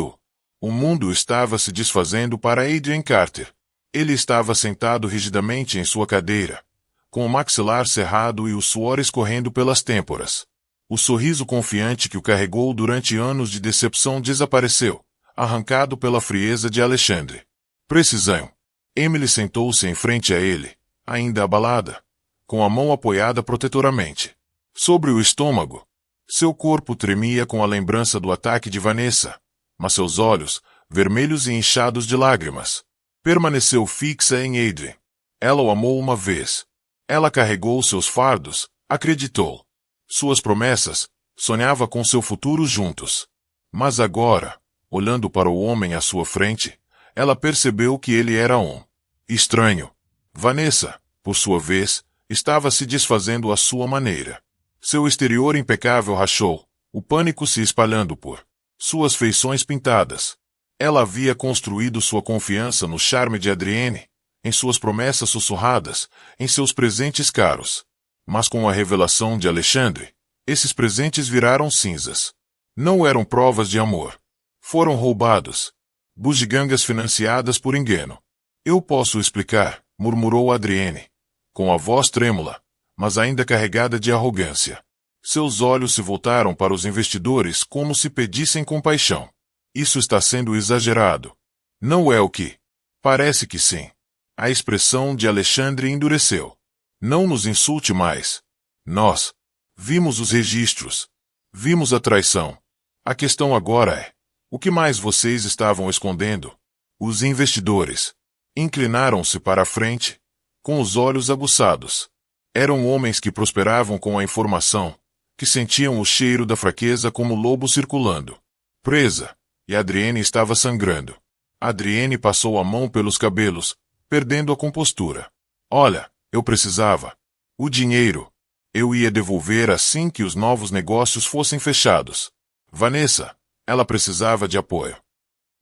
o mundo estava se desfazendo para Adrian Carter. Ele estava sentado rigidamente em sua cadeira, com o maxilar cerrado e o suor escorrendo pelas têmporas. O sorriso confiante que o carregou durante anos de decepção desapareceu, arrancado pela frieza de Alexandre. Precisão. Emily sentou-se em frente a ele, ainda abalada, com a mão apoiada protetoramente sobre o estômago. Seu corpo tremia com a lembrança do ataque de Vanessa, mas seus olhos, vermelhos e inchados de lágrimas, permaneceu fixa em Adrian. Ela o amou uma vez. Ela carregou seus fardos, acreditou. Suas promessas, sonhava com seu futuro juntos. Mas agora, olhando para o homem à sua frente, ela percebeu que ele era um estranho. Vanessa, por sua vez, estava se desfazendo à sua maneira. Seu exterior impecável rachou, o pânico se espalhando por suas feições pintadas. Ela havia construído sua confiança no charme de Adrienne, em suas promessas sussurradas, em seus presentes caros. Mas com a revelação de Alexandre, esses presentes viraram cinzas. Não eram provas de amor. Foram roubados. Bugigangas financiadas por engano. Eu posso explicar, murmurou Adrienne, com a voz trêmula, mas ainda carregada de arrogância. Seus olhos se voltaram para os investidores como se pedissem compaixão. Isso está sendo exagerado. Não é o que? Parece que sim. A expressão de Alexandre endureceu. Não nos insulte mais. Nós vimos os registros. Vimos a traição. A questão agora é: o que mais vocês estavam escondendo? Os investidores inclinaram-se para a frente, com os olhos aguçados. Eram homens que prosperavam com a informação, que sentiam o cheiro da fraqueza como lobo circulando. Presa, e Adrienne estava sangrando. Adrienne passou a mão pelos cabelos, perdendo a compostura. Olha, eu precisava. O dinheiro. Eu ia devolver assim que os novos negócios fossem fechados. Vanessa, ela precisava de apoio.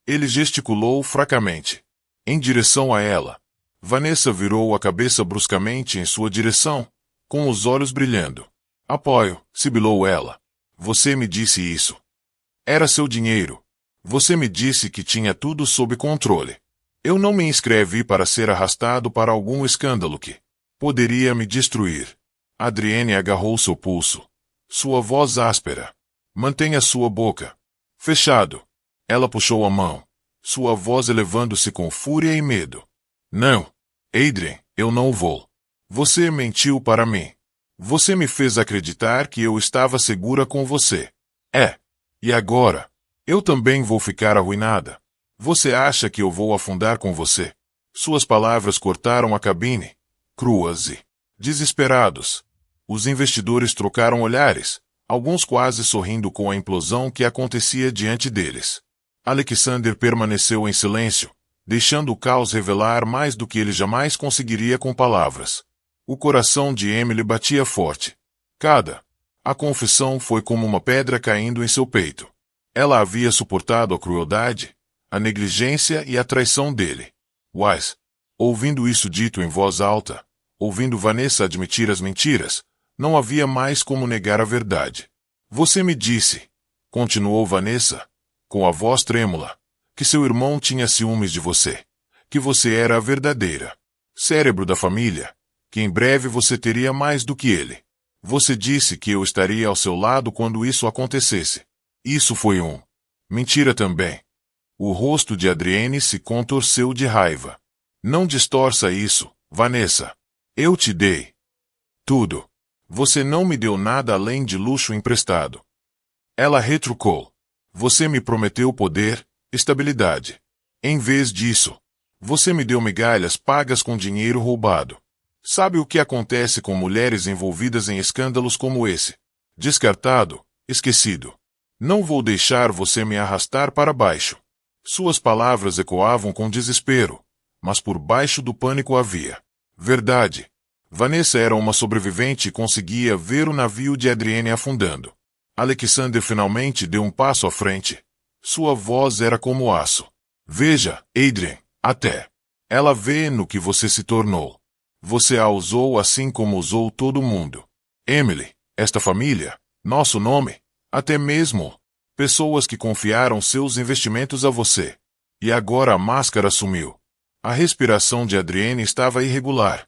Ele gesticulou fracamente, em direção a ela. Vanessa virou a cabeça bruscamente em sua direção, com os olhos brilhando. Apoio, sibilou ela. Você me disse isso. Era seu dinheiro. Você me disse que tinha tudo sob controle. Eu não me inscrevi para ser arrastado para algum escândalo que poderia me destruir. Adrienne agarrou seu pulso. Sua voz áspera. Mantenha sua boca fechado. Ela puxou a mão, sua voz elevando-se com fúria e medo. Não, Adrian, eu não vou. Você mentiu para mim. Você me fez acreditar que eu estava segura com você. E agora? Eu também vou ficar arruinada. Você acha que eu vou afundar com você? Suas palavras cortaram a cabine, cruas e desesperados. Os investidores trocaram olhares, alguns quase sorrindo com a implosão que acontecia diante deles. Alexander permaneceu em silêncio, deixando o caos revelar mais do que ele jamais conseguiria com palavras. O coração de Emily batia forte. A confissão foi como uma pedra caindo em seu peito. Ela havia suportado a crueldade, a negligência e a traição dele. Mas, ouvindo isso dito em voz alta, ouvindo Vanessa admitir as mentiras, não havia mais como negar a verdade. Você me disse, continuou Vanessa, com a voz trêmula, que seu irmão tinha ciúmes de você, que você era a verdadeira cérebro da família, que em breve você teria mais do que ele. Você disse que eu estaria ao seu lado quando isso acontecesse. Isso foi mentira também. O rosto de Adrienne se contorceu de raiva. Não distorça isso, Vanessa. Eu te dei tudo. Você não me deu nada além de luxo emprestado. Ela retrucou. Você me prometeu poder, estabilidade. Em vez disso, você me deu migalhas pagas com dinheiro roubado. Sabe o que acontece com mulheres envolvidas em escândalos como esse? Descartado, esquecido. Não vou deixar você me arrastar para baixo. Suas palavras ecoavam com desespero, mas por baixo do pânico havia verdade. Vanessa era uma sobrevivente e conseguia ver o navio de Adrienne afundando. Alexander finalmente deu um passo à frente. Sua voz era como aço. Veja, Adrian, até. Ela vê no que você se tornou. Você a usou assim como usou todo mundo. Emily, esta família, nosso nome, até mesmo Pessoas que confiaram seus investimentos a você. E agora a máscara sumiu. A respiração de Adrienne estava irregular.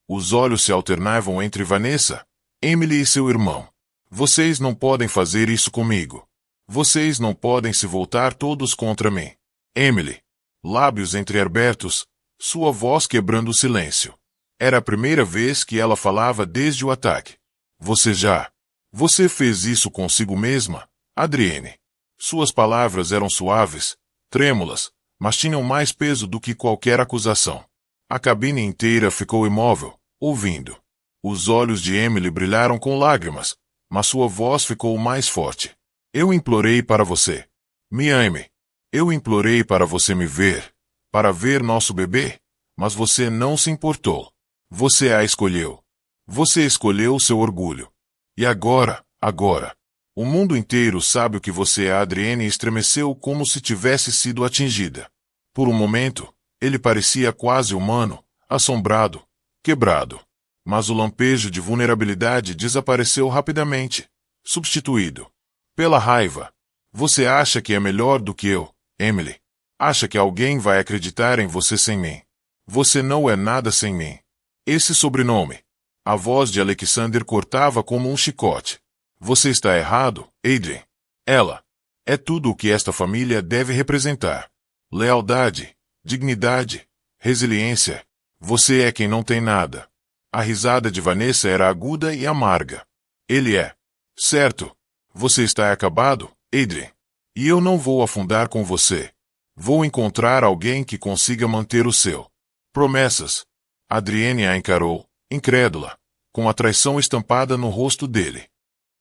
Os olhos se alternavam entre Vanessa, Emily e seu irmão. Vocês não podem fazer isso comigo. Vocês não podem se voltar todos contra mim. Emily. Lábios entreabertos, sua voz quebrando o silêncio. Era a primeira vez que ela falava desde o ataque. Você fez isso consigo mesma, Adrienne. Suas palavras eram suaves, trêmulas, mas tinham mais peso do que qualquer acusação. A cabine inteira ficou imóvel, ouvindo. Os olhos de Emily brilharam com lágrimas, mas sua voz ficou mais forte. Eu implorei para você. Me ame. Eu implorei para você me ver, para ver nosso bebê, mas você não se importou. Você a escolheu. Você escolheu seu orgulho. E agora, o mundo inteiro sabe o que você é. Adrienne estremeceu como se tivesse sido atingida. Por um momento, ele parecia quase humano, assombrado, quebrado. Mas o lampejo de vulnerabilidade desapareceu rapidamente, substituído pela raiva. Você acha que é melhor do que eu, Emily? Acha que alguém vai acreditar em você sem mim? Você não é nada sem mim. Esse sobrenome. A voz de Alexander cortava como um chicote. Você está errado, Adrien. Ela é tudo o que esta família deve representar. Lealdade, dignidade, resiliência. Você é quem não tem nada. A risada de Vanessa era aguda e amarga. Ele é. Certo. Você está acabado, Adrien. E eu não vou afundar com você. Vou encontrar alguém que consiga manter o seu promessas. Adrienne a encarou, incrédula, com a traição estampada no rosto dele.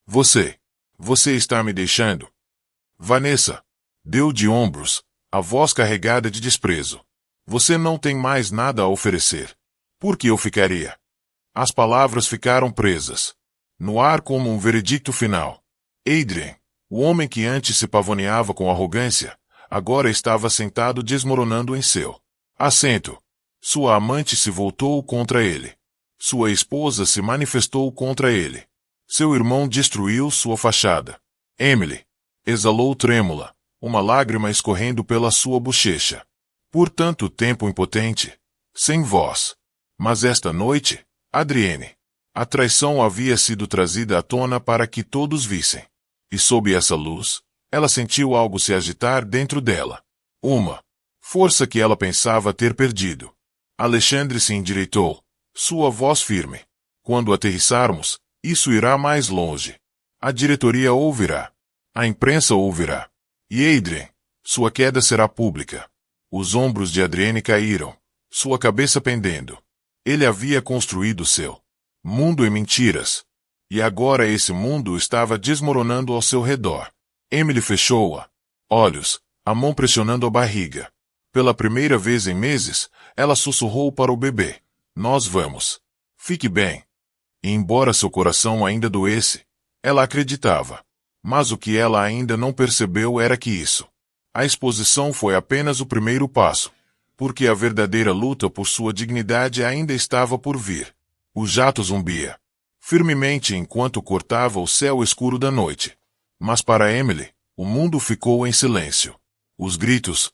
Você está me deixando? Vanessa deu de ombros, a voz carregada de desprezo. Você não tem mais nada a oferecer. Por que eu ficaria? As palavras ficaram presas no ar como um veredicto final. Adrien, o homem que antes se pavoneava com arrogância, agora estava sentado desmoronando em seu assento. Sua amante se voltou contra ele. Sua esposa se manifestou contra ele. Seu irmão destruiu sua fachada. Emily exalou trêmula, uma lágrima escorrendo pela sua bochecha. Por tanto tempo impotente, sem voz. Mas esta noite, Adrienne, a traição havia sido trazida à tona para que todos vissem. E sob essa luz, ela sentiu algo se agitar dentro dela. Uma força que ela pensava ter perdido. Alexandre se endireitou, sua voz firme. Quando aterrissarmos, isso irá mais longe. A diretoria ouvirá. A imprensa ouvirá. E Adrien, sua queda será pública. Os ombros de Adrienne caíram, sua cabeça pendendo. Ele havia construído seu mundo em mentiras. E agora esse mundo estava desmoronando ao seu redor. Emily fechou-a olhos, a mão pressionando a barriga. Pela primeira vez em meses, ela sussurrou para o bebê. Nós vamos. Fique bem. E embora seu coração ainda doesse, ela acreditava. Mas o que ela ainda não percebeu era que isso. A exposição foi apenas o primeiro passo. Porque a verdadeira luta por sua dignidade ainda estava por vir. O jato zumbia firmemente enquanto cortava o céu escuro da noite. Mas para Emily, o mundo ficou em silêncio. Os gritos,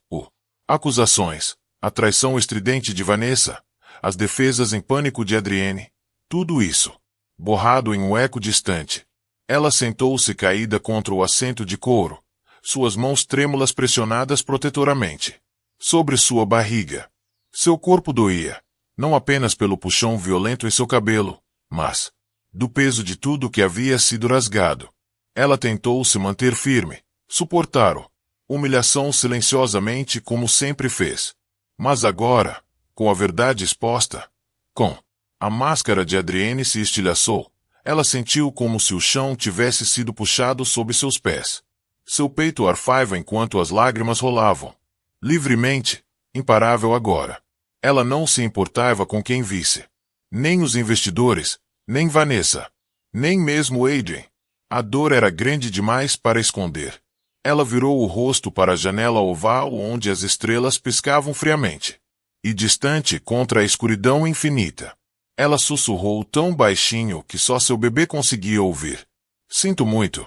acusações, a traição estridente de Vanessa, as defesas em pânico de Adrienne, tudo isso, borrado em um eco distante. Ela sentou-se caída contra o assento de couro, suas mãos trêmulas pressionadas protetoramente sobre sua barriga. Seu corpo doía, não apenas pelo puxão violento em seu cabelo, mas do peso de tudo que havia sido rasgado. Ela tentou se manter firme, suportar-o, humilhação silenciosamente como sempre fez. Mas agora, com a verdade exposta, com a máscara de Adrienne se estilhaçou, ela sentiu como se o chão tivesse sido puxado sob seus pés. Seu peito arfava enquanto as lágrimas rolavam. Livremente, imparável agora. Ela não se importava com quem visse. Nem os investidores, nem Vanessa, nem mesmo Adrien. A dor era grande demais para esconder. Ela virou o rosto para a janela oval onde as estrelas piscavam friamente. E distante contra a escuridão infinita. Ela sussurrou tão baixinho que só seu bebê conseguia ouvir. Sinto muito.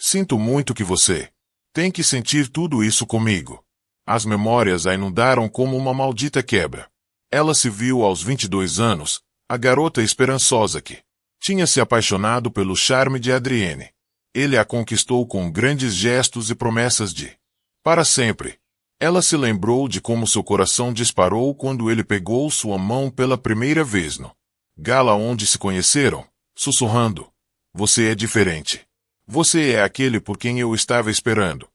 Sinto muito que você tem que sentir tudo isso comigo. As memórias a inundaram como uma maldita quebra. Ela se viu aos 22 anos, a garota esperançosa que tinha se apaixonado pelo charme de Adrienne. Ele a conquistou com grandes gestos e promessas de para sempre. Ela se lembrou de como seu coração disparou quando ele pegou sua mão pela primeira vez no gala onde se conheceram, sussurrando: "Você é diferente. Você é aquele por quem eu estava esperando."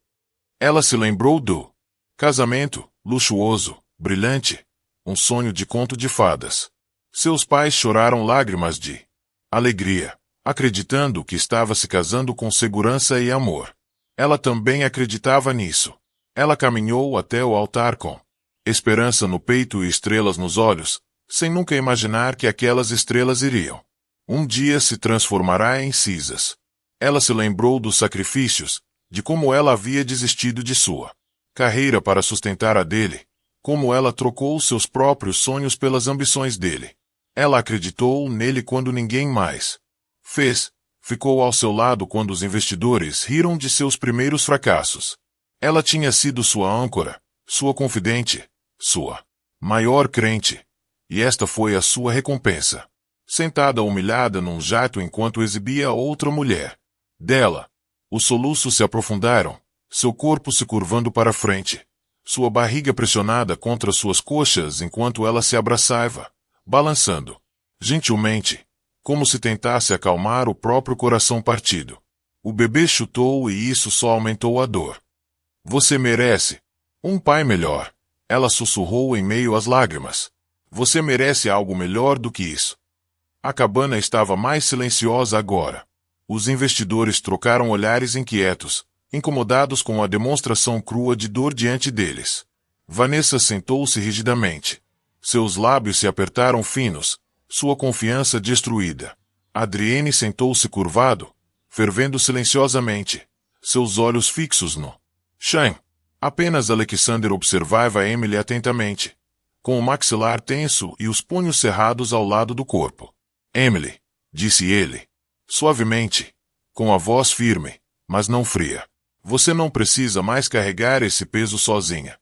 Ela se lembrou do casamento, luxuoso, brilhante, um sonho de conto de fadas. Seus pais choraram lágrimas de alegria, acreditando que estava se casando com segurança e amor. Ela também acreditava nisso. Ela caminhou até o altar com esperança no peito e estrelas nos olhos, sem nunca imaginar que aquelas estrelas iriam um dia se transformará em cinzas. Ela se lembrou dos sacrifícios, de como ela havia desistido de sua carreira para sustentar a dele, como ela trocou seus próprios sonhos pelas ambições dele. Ela acreditou nele quando ninguém mais fez, ficou ao seu lado quando os investidores riram de seus primeiros fracassos. Ela tinha sido sua âncora, sua confidente, sua maior crente, e esta foi a sua recompensa. Sentada humilhada num jato enquanto exibia outra mulher dela, os soluços se aprofundaram, seu corpo se curvando para frente, sua barriga pressionada contra suas coxas enquanto ela se abraçava, balançando gentilmente, como se tentasse acalmar o próprio coração partido. O bebê chutou e isso só aumentou a dor. "Você merece um pai melhor", ela sussurrou em meio às lágrimas. "Você merece algo melhor do que isso." A cabana estava mais silenciosa agora. Os investidores trocaram olhares inquietos, incomodados com a demonstração crua de dor diante deles. Vanessa sentou-se rigidamente. Seus lábios se apertaram finos, sua confiança destruída. Adrienne sentou-se curvado, fervendo silenciosamente, seus olhos fixos no chão. Apenas Alexander observava Emily atentamente, com o maxilar tenso e os punhos cerrados ao lado do corpo. "Emily", disse ele, suavemente, com a voz firme, mas não fria. "Você não precisa mais carregar esse peso sozinha."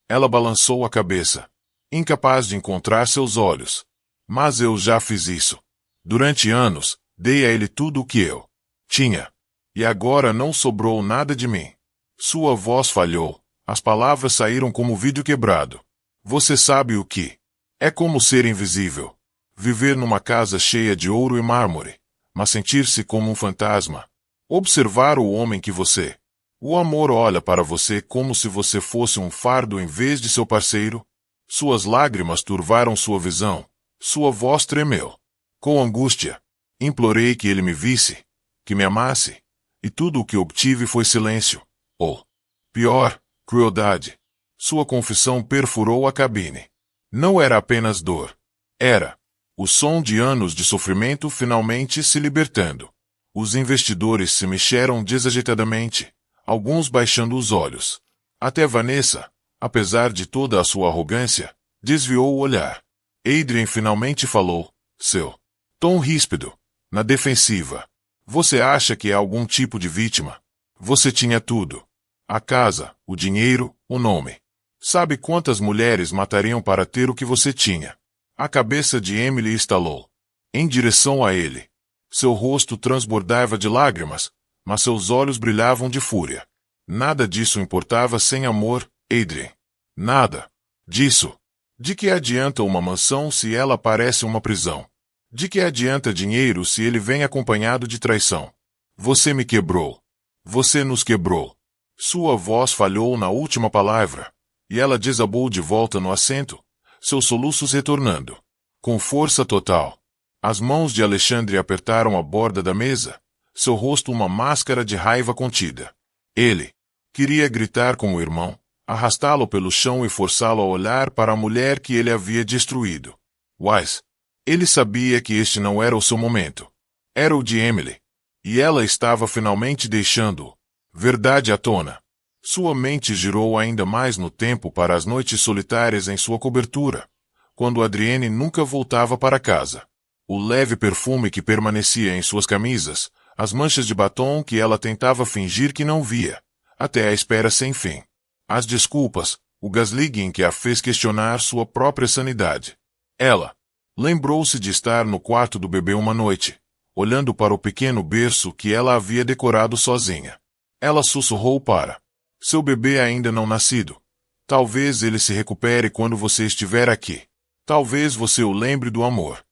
Ela balançou a cabeça, incapaz de encontrar seus olhos. "Mas eu já fiz isso. Durante anos, dei a ele tudo o que eu tinha. E agora não sobrou nada de mim." Sua voz falhou, as palavras saíram como vidro quebrado. "Você sabe o que é como ser invisível. Viver numa casa cheia de ouro e mármore, mas sentir-se como um fantasma. Observar o homem que você o amor olha para você como se você fosse um fardo em vez de seu parceiro." Suas lágrimas turvaram sua visão, sua voz tremeu. Com angústia, implorei que ele me visse, que me amasse, e tudo o que obtive foi silêncio, ou, pior, crueldade. Sua confissão perfurou a cabine. Não era apenas dor. Era o som de anos de sofrimento finalmente se libertando. Os investidores se mexeram desajeitadamente, alguns baixando os olhos. Até Vanessa, apesar de toda a sua arrogância, desviou o olhar. Adrien finalmente falou, seu tom ríspido, na defensiva. "Você acha que é algum tipo de vítima? Você tinha tudo. A casa, o dinheiro, o nome. Sabe quantas mulheres matariam para ter o que você tinha?" A cabeça de Emily estalou, em direção a ele. Seu rosto transbordava de lágrimas, mas seus olhos brilhavam de fúria. Nada disso importava sem amor, Adrien. Nada disso. De que adianta uma mansão se ela parece uma prisão? De que adianta dinheiro se ele vem acompanhado de traição? "Você me quebrou. Você nos quebrou." Sua voz falhou na última palavra, e ela desabou de volta no assento, seus soluços retornando, com força total. As mãos de Alexandre apertaram a borda da mesa, seu rosto uma máscara de raiva contida. Ele queria gritar com o irmão, arrastá-lo pelo chão e forçá-lo a olhar para a mulher que ele havia destruído. Mas ele sabia que este não era o seu momento. Era o de Emily. E ela estava finalmente deixando-o. Verdade à tona. Sua mente girou ainda mais no tempo para as noites solitárias em sua cobertura, quando Adrienne nunca voltava para casa. O leve perfume que permanecia em suas camisas, As manchas de batom que ela tentava fingir que não via, até a espera sem fim. As desculpas, o gaslighting que a fez questionar sua própria sanidade. Ela lembrou-se de estar no quarto do bebê uma noite, olhando para o pequeno berço que ela havia decorado sozinha. Ela sussurrou para seu bebê ainda não nascido. Talvez ele se recupere quando você estiver aqui. Talvez você o lembre do amor.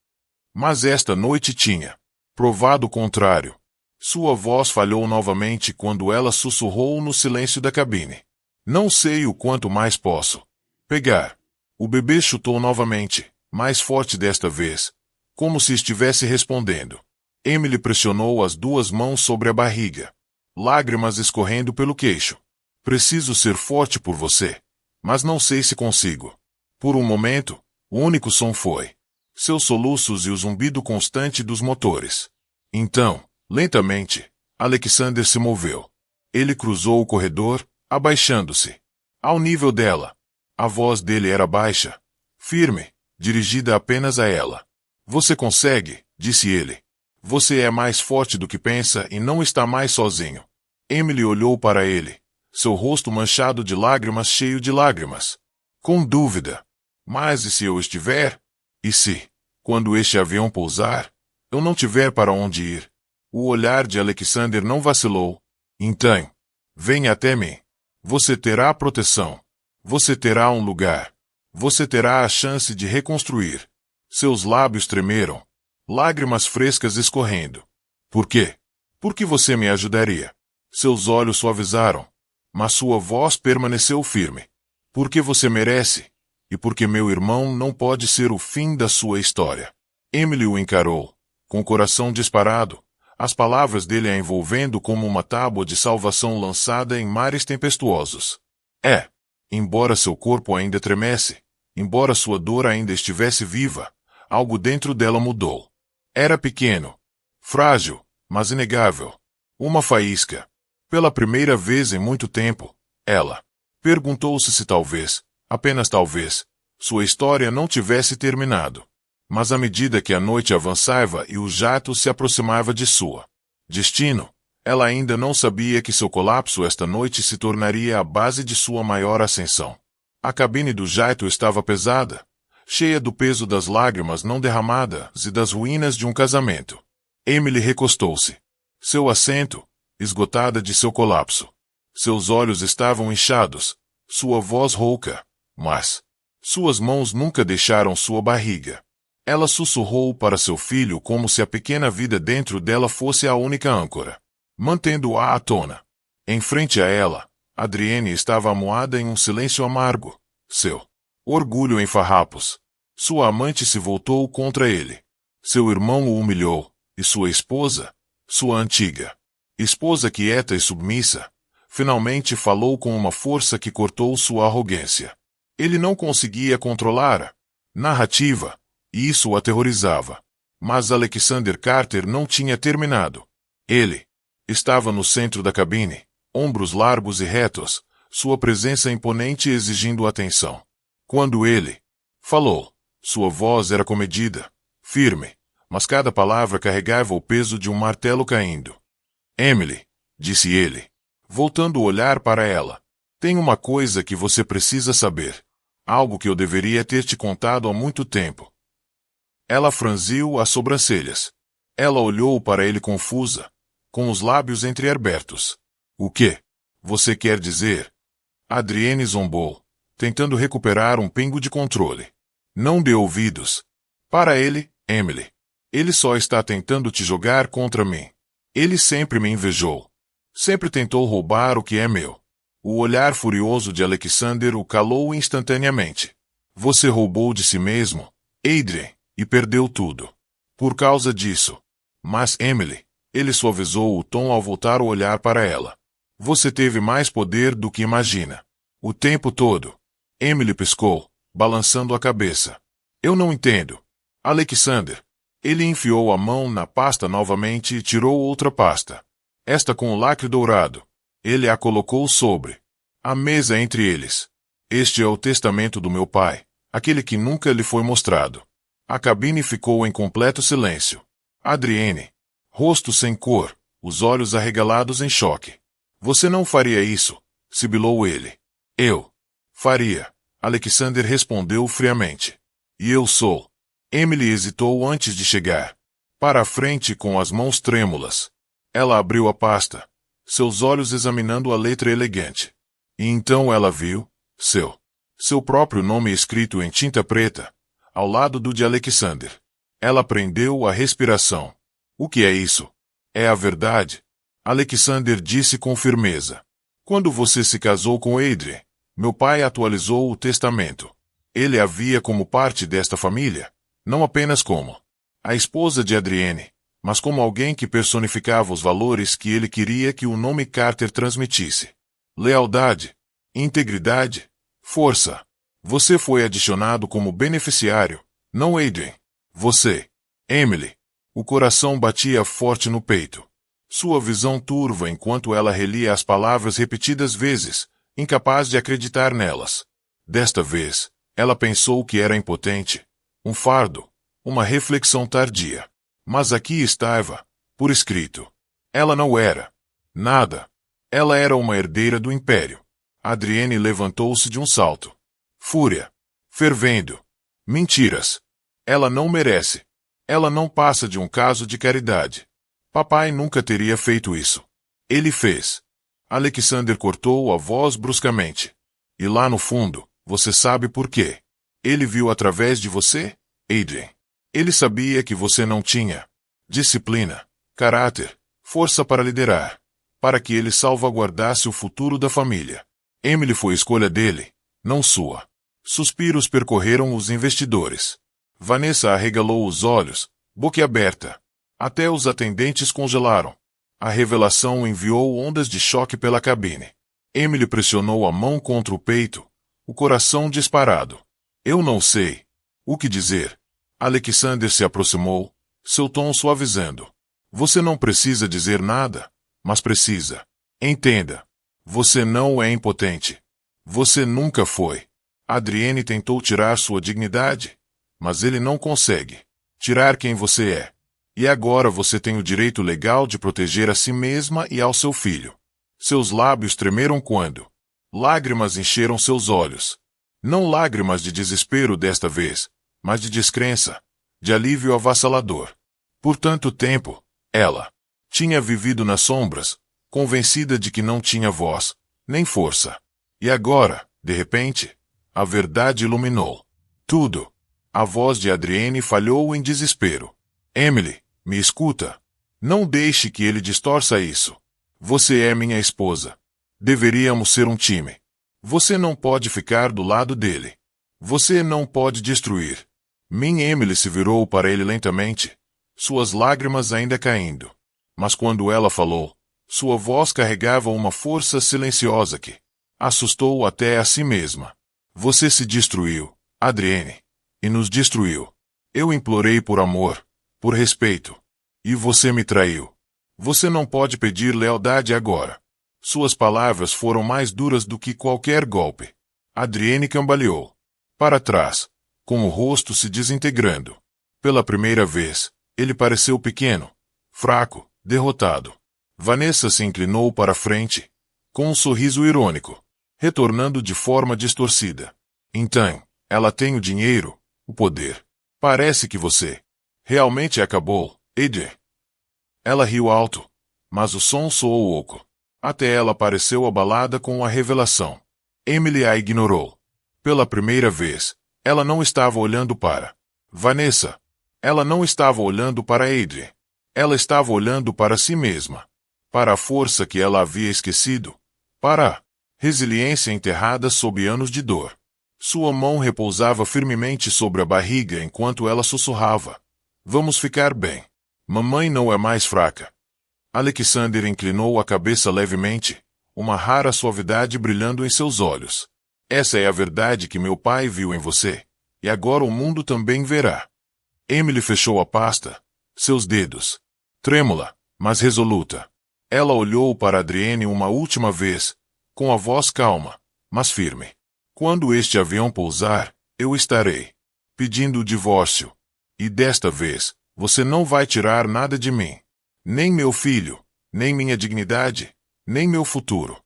Mas esta noite tinha provado o contrário. Sua voz falhou novamente quando ela sussurrou no silêncio da cabine. Não sei o quanto mais posso pegar. O bebê chutou novamente, mais forte desta vez, como se estivesse respondendo. Emily pressionou as duas mãos sobre a barriga, lágrimas escorrendo pelo queixo. Preciso ser forte por você, mas não sei se consigo. Por um momento, o único som foi seus soluços e o zumbido constante dos motores. Então, lentamente, Alexander se moveu. Ele cruzou o corredor, abaixando-se ao nível dela. A voz dele era baixa, firme, dirigida apenas a ela. Você consegue, disse ele. Você é mais forte do que pensa e não está mais sozinho. Emily olhou para ele, seu rosto manchado de lágrimas cheio de lágrimas. Com dúvida. Mas e se eu estiver? E se, quando este avião pousar, eu não tiver para onde ir? O olhar de Alexander não vacilou. Então, venha até mim. Você terá proteção. Você terá um lugar. Você terá a chance de reconstruir. Seus lábios tremeram, lágrimas frescas escorrendo. Por quê? Porque você me ajudaria. Seus olhos suavizaram, mas sua voz permaneceu firme. Porque você merece. E porque meu irmão não pode ser o fim da sua história. Emily o encarou, com o coração disparado, as palavras dele a envolvendo como uma tábua de salvação lançada em mares tempestuosos. Embora seu corpo ainda tremesse, embora sua dor ainda estivesse viva, algo dentro dela mudou. Era pequeno, frágil, mas inegável. Uma faísca. Pela primeira vez em muito tempo, ela perguntou-se se talvez, apenas talvez, sua história não tivesse terminado. Mas à medida que a noite avançava e o jato se aproximava de sua destino, ela ainda não sabia que seu colapso esta noite se tornaria a base de sua maior ascensão. A cabine do jato estava pesada, cheia do peso das lágrimas não derramadas e das ruínas de um casamento. Emily recostou-se. Seu assento, esgotada de seu colapso. Seus olhos estavam inchados, sua voz rouca, mas suas mãos nunca deixaram sua barriga. Ela sussurrou para seu filho como se a pequena vida dentro dela fosse a única âncora, mantendo-a à tona. Em frente a ela, Adrienne estava amuada em um silêncio amargo, seu orgulho em farrapos. Sua amante se voltou contra ele. Seu irmão o humilhou, e sua esposa, sua antiga esposa quieta e submissa, finalmente falou com uma força que cortou sua arrogância. Ele não conseguia controlar a narrativa, e isso o aterrorizava. Mas Alexander Carter não tinha terminado. Ele estava no centro da cabine, ombros largos e retos, sua presença imponente exigindo atenção. Quando ele falou, sua voz era comedida, firme, mas cada palavra carregava o peso de um martelo caindo. Emily, disse ele, voltando o olhar para ela, tem uma coisa que você precisa saber. Algo que eu deveria ter te contado há muito tempo. Ela franziu as sobrancelhas. Ela olhou para ele confusa, com os lábios entreabertos. O que você quer dizer? Adrienne zombou, tentando recuperar um pingo de controle. Não dê ouvidos. Para ele, Emily. Ele só está tentando te jogar contra mim. Ele sempre me invejou. Sempre tentou roubar o que é meu. O olhar furioso de Alexander o calou instantaneamente. Você roubou de si mesmo, Adrien, e perdeu tudo. Por causa disso. Mas, Emily, ele suavizou o tom ao voltar o olhar para ela. Você teve mais poder do que imagina. O tempo todo. Emily piscou, balançando a cabeça. Eu não entendo. Alexander. Ele enfiou a mão na pasta novamente e tirou outra pasta. Esta com o lacre dourado. Ele a colocou sobre a mesa entre eles. Este é o testamento do meu pai, aquele que nunca lhe foi mostrado. A cabine ficou em completo silêncio. Adrienne, rosto sem cor, os olhos arregalados em choque. Você não faria isso, sibilou ele. Eu faria, Alexander respondeu friamente. E eu sou. Emily hesitou antes de chegar. Para a frente com as mãos trêmulas. Ela abriu a pasta, seus olhos examinando a letra elegante. E então ela viu seu próprio nome escrito em tinta preta, ao lado do de Alexander. Ela prendeu a respiração. O que é isso? É a verdade? Alexander disse com firmeza. Quando você se casou com Adrien, meu pai atualizou o testamento. Ele a via como parte desta família, não apenas como a esposa de Adrienne, mas como alguém que personificava os valores que ele queria que o nome Carter transmitisse. Lealdade, integridade, força. Você foi adicionado como beneficiário, não Adrien. Você, Emily. O coração batia forte no peito. Sua visão turva enquanto ela relia as palavras repetidas vezes, incapaz de acreditar nelas. Desta vez, ela pensou que era impotente. Um fardo, uma reflexão tardia. Mas aqui estava, por escrito. Ela não era nada. Ela era uma herdeira do império. Adrienne levantou-se de um salto. Fúria. Fervendo. Mentiras. Ela não merece. Ela não passa de um caso de caridade. Papai nunca teria feito isso. Ele fez. Alexander cortou a voz bruscamente. E lá no fundo, você sabe por quê. Ele viu através de você, Adrien. Ele sabia que você não tinha disciplina, caráter, força para liderar, para que ele salvaguardasse o futuro da família. Emily foi escolha dele, não sua. Suspiros percorreram os investidores. Vanessa arregalou os olhos, boquiaberta. Até os atendentes congelaram. A revelação enviou ondas de choque pela cabine. Emily pressionou a mão contra o peito, o coração disparado. Eu não sei o que dizer. Alexander se aproximou, seu tom suavizando. Você não precisa dizer nada, mas precisa. Entenda. Você não é impotente. Você nunca foi. Adrienne tentou tirar sua dignidade, mas ele não consegue tirar quem você é. E agora você tem o direito legal de proteger a si mesma e ao seu filho. Seus lábios tremeram quando lágrimas encheram seus olhos. Não lágrimas de desespero desta vez, mas de descrença, de alívio avassalador. Por tanto tempo, ela tinha vivido nas sombras, convencida de que não tinha voz, nem força. E agora, de repente, a verdade iluminou tudo. A voz de Adrienne falhou em desespero. Emily, me escuta. Não deixe que ele distorça isso. Você é minha esposa. Deveríamos ser um time. Você não pode ficar do lado dele. Você não pode destruir. Minha Emily se virou para ele lentamente, suas lágrimas ainda caindo. Mas quando ela falou, sua voz carregava uma força silenciosa que assustou até a si mesma. Você se destruiu, Adrienne, e nos destruiu. Eu implorei por amor, por respeito. E você me traiu. Você não pode pedir lealdade agora. Suas palavras foram mais duras do que qualquer golpe. Adrienne cambaleou para trás, com o rosto se desintegrando. Pela primeira vez, ele pareceu pequeno, fraco, derrotado. Vanessa se inclinou para a frente, com um sorriso irônico, retornando de forma distorcida. Então, ela tem o dinheiro, o poder. Parece que você realmente acabou, Adrien. Ela riu alto, mas o som soou oco. Até ela pareceu abalada com a revelação. Emily a ignorou. Pela primeira vez, ela não estava olhando para Vanessa. Ela não estava olhando para Adrien. Ela estava olhando para si mesma. Para a força que ela havia esquecido. Para a resiliência enterrada sob anos de dor. Sua mão repousava firmemente sobre a barriga enquanto ela sussurrava. Vamos ficar bem. Mamãe não é mais fraca. Alexander inclinou a cabeça levemente, uma rara suavidade brilhando em seus olhos. Essa é a verdade que meu pai viu em você, e agora o mundo também verá. Emily fechou a pasta, seus dedos trêmula, mas resoluta. Ela olhou para Adrienne uma última vez, com a voz calma, mas firme. Quando este avião pousar, eu estarei pedindo o divórcio. E desta vez, você não vai tirar nada de mim. Nem meu filho, nem minha dignidade, nem meu futuro.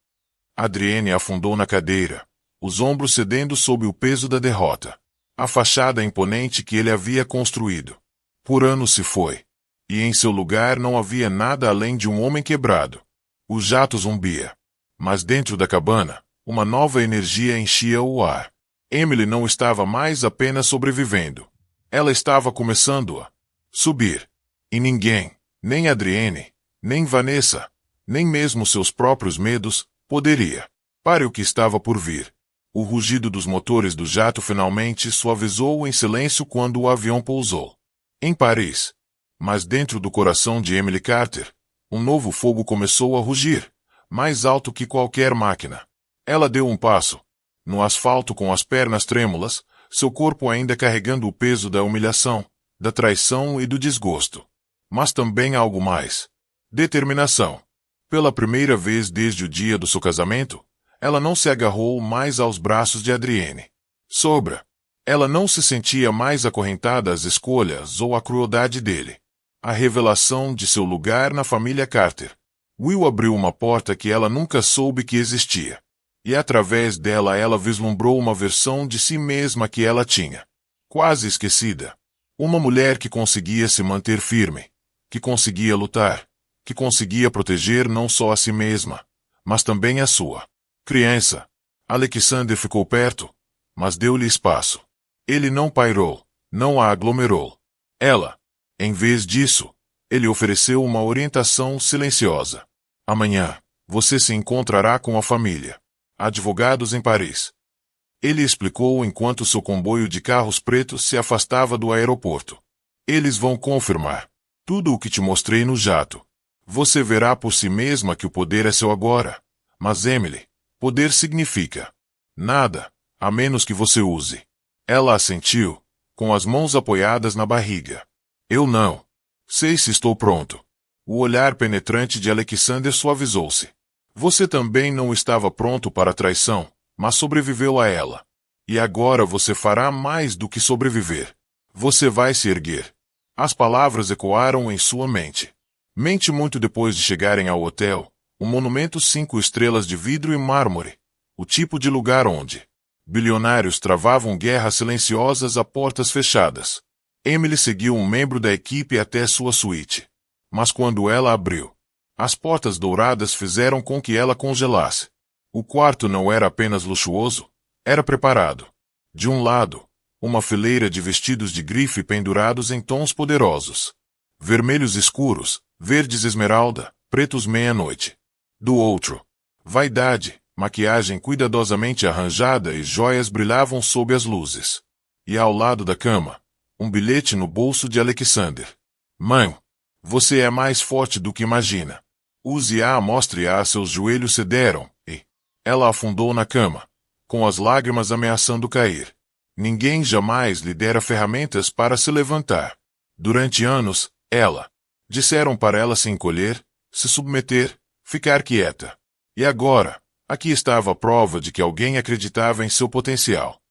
Adrienne afundou na cadeira, os ombros cedendo sob o peso da derrota. A fachada imponente que ele havia construído por anos se foi, e em seu lugar não havia nada além de um homem quebrado. O jato zumbia, mas dentro da cabana, uma nova energia enchia o ar. Emily não estava mais apenas sobrevivendo. Ela estava começando a subir. E ninguém, nem Adrienne, nem Vanessa, nem mesmo seus próprios medos, poderia. Pare o que estava por vir. O rugido dos motores do jato finalmente suavizou em silêncio quando o avião pousou em Paris. Mas dentro do coração de Emily Carter, um novo fogo começou a rugir, mais alto que qualquer máquina. Ela deu um passo no asfalto com as pernas trêmulas, seu corpo ainda carregando o peso da humilhação, da traição e do desgosto. Mas também algo mais. Determinação. Pela primeira vez desde o dia do seu casamento, ela não se agarrou mais aos braços de Adrienne. Ela não se sentia mais acorrentada às escolhas ou à crueldade dele. A revelação de seu lugar na família Carter. Will abriu uma porta que ela nunca soube que existia. E através dela ela vislumbrou uma versão de si mesma que ela tinha quase esquecida. Uma mulher que conseguia se manter firme, que conseguia lutar, que conseguia proteger não só a si mesma, mas também a sua criança. Alexander ficou perto, mas deu-lhe espaço. Ele não pairou, não a aglomerou. Ela, em vez disso, ele ofereceu uma orientação silenciosa. Amanhã, você se encontrará com a família. Advogados em Paris. Ele explicou enquanto seu comboio de carros pretos se afastava do aeroporto. Eles vão confirmar tudo o que te mostrei no jato. Você verá por si mesma que o poder é seu agora. Mas Emily, poder significa nada, a menos que você use. Ela assentiu, com as mãos apoiadas na barriga. Eu não sei se estou pronto. O olhar penetrante de Alexander suavizou-se. Você também não estava pronto para a traição, mas sobreviveu a ela. E agora você fará mais do que sobreviver. Você vai se erguer. As palavras ecoaram em sua mente. Mente muito depois de chegarem ao hotel, um monumento 5 estrelas de vidro e mármore. O tipo de lugar onde bilionários travavam guerras silenciosas a portas fechadas. Emily seguiu um membro da equipe até sua suíte. Mas quando ela abriu, as portas douradas fizeram com que ela congelasse. O quarto não era apenas luxuoso, era preparado. De um lado, uma fileira de vestidos de grife pendurados em tons poderosos. Vermelhos escuros, verdes esmeralda, pretos meia-noite. Do outro, vaidade, maquiagem cuidadosamente arranjada e joias brilhavam sob as luzes. E ao lado da cama, um bilhete no bolso de Alexander. Mãe, você é mais forte do que imagina. Use-a, mostre-a. Seus joelhos cederam, e ela afundou na cama, com as lágrimas ameaçando cair. Ninguém jamais lhe dera ferramentas para se levantar. Durante anos, disseram para ela se encolher, se submeter, ficar quieta. E agora, aqui estava a prova de que alguém acreditava em seu potencial.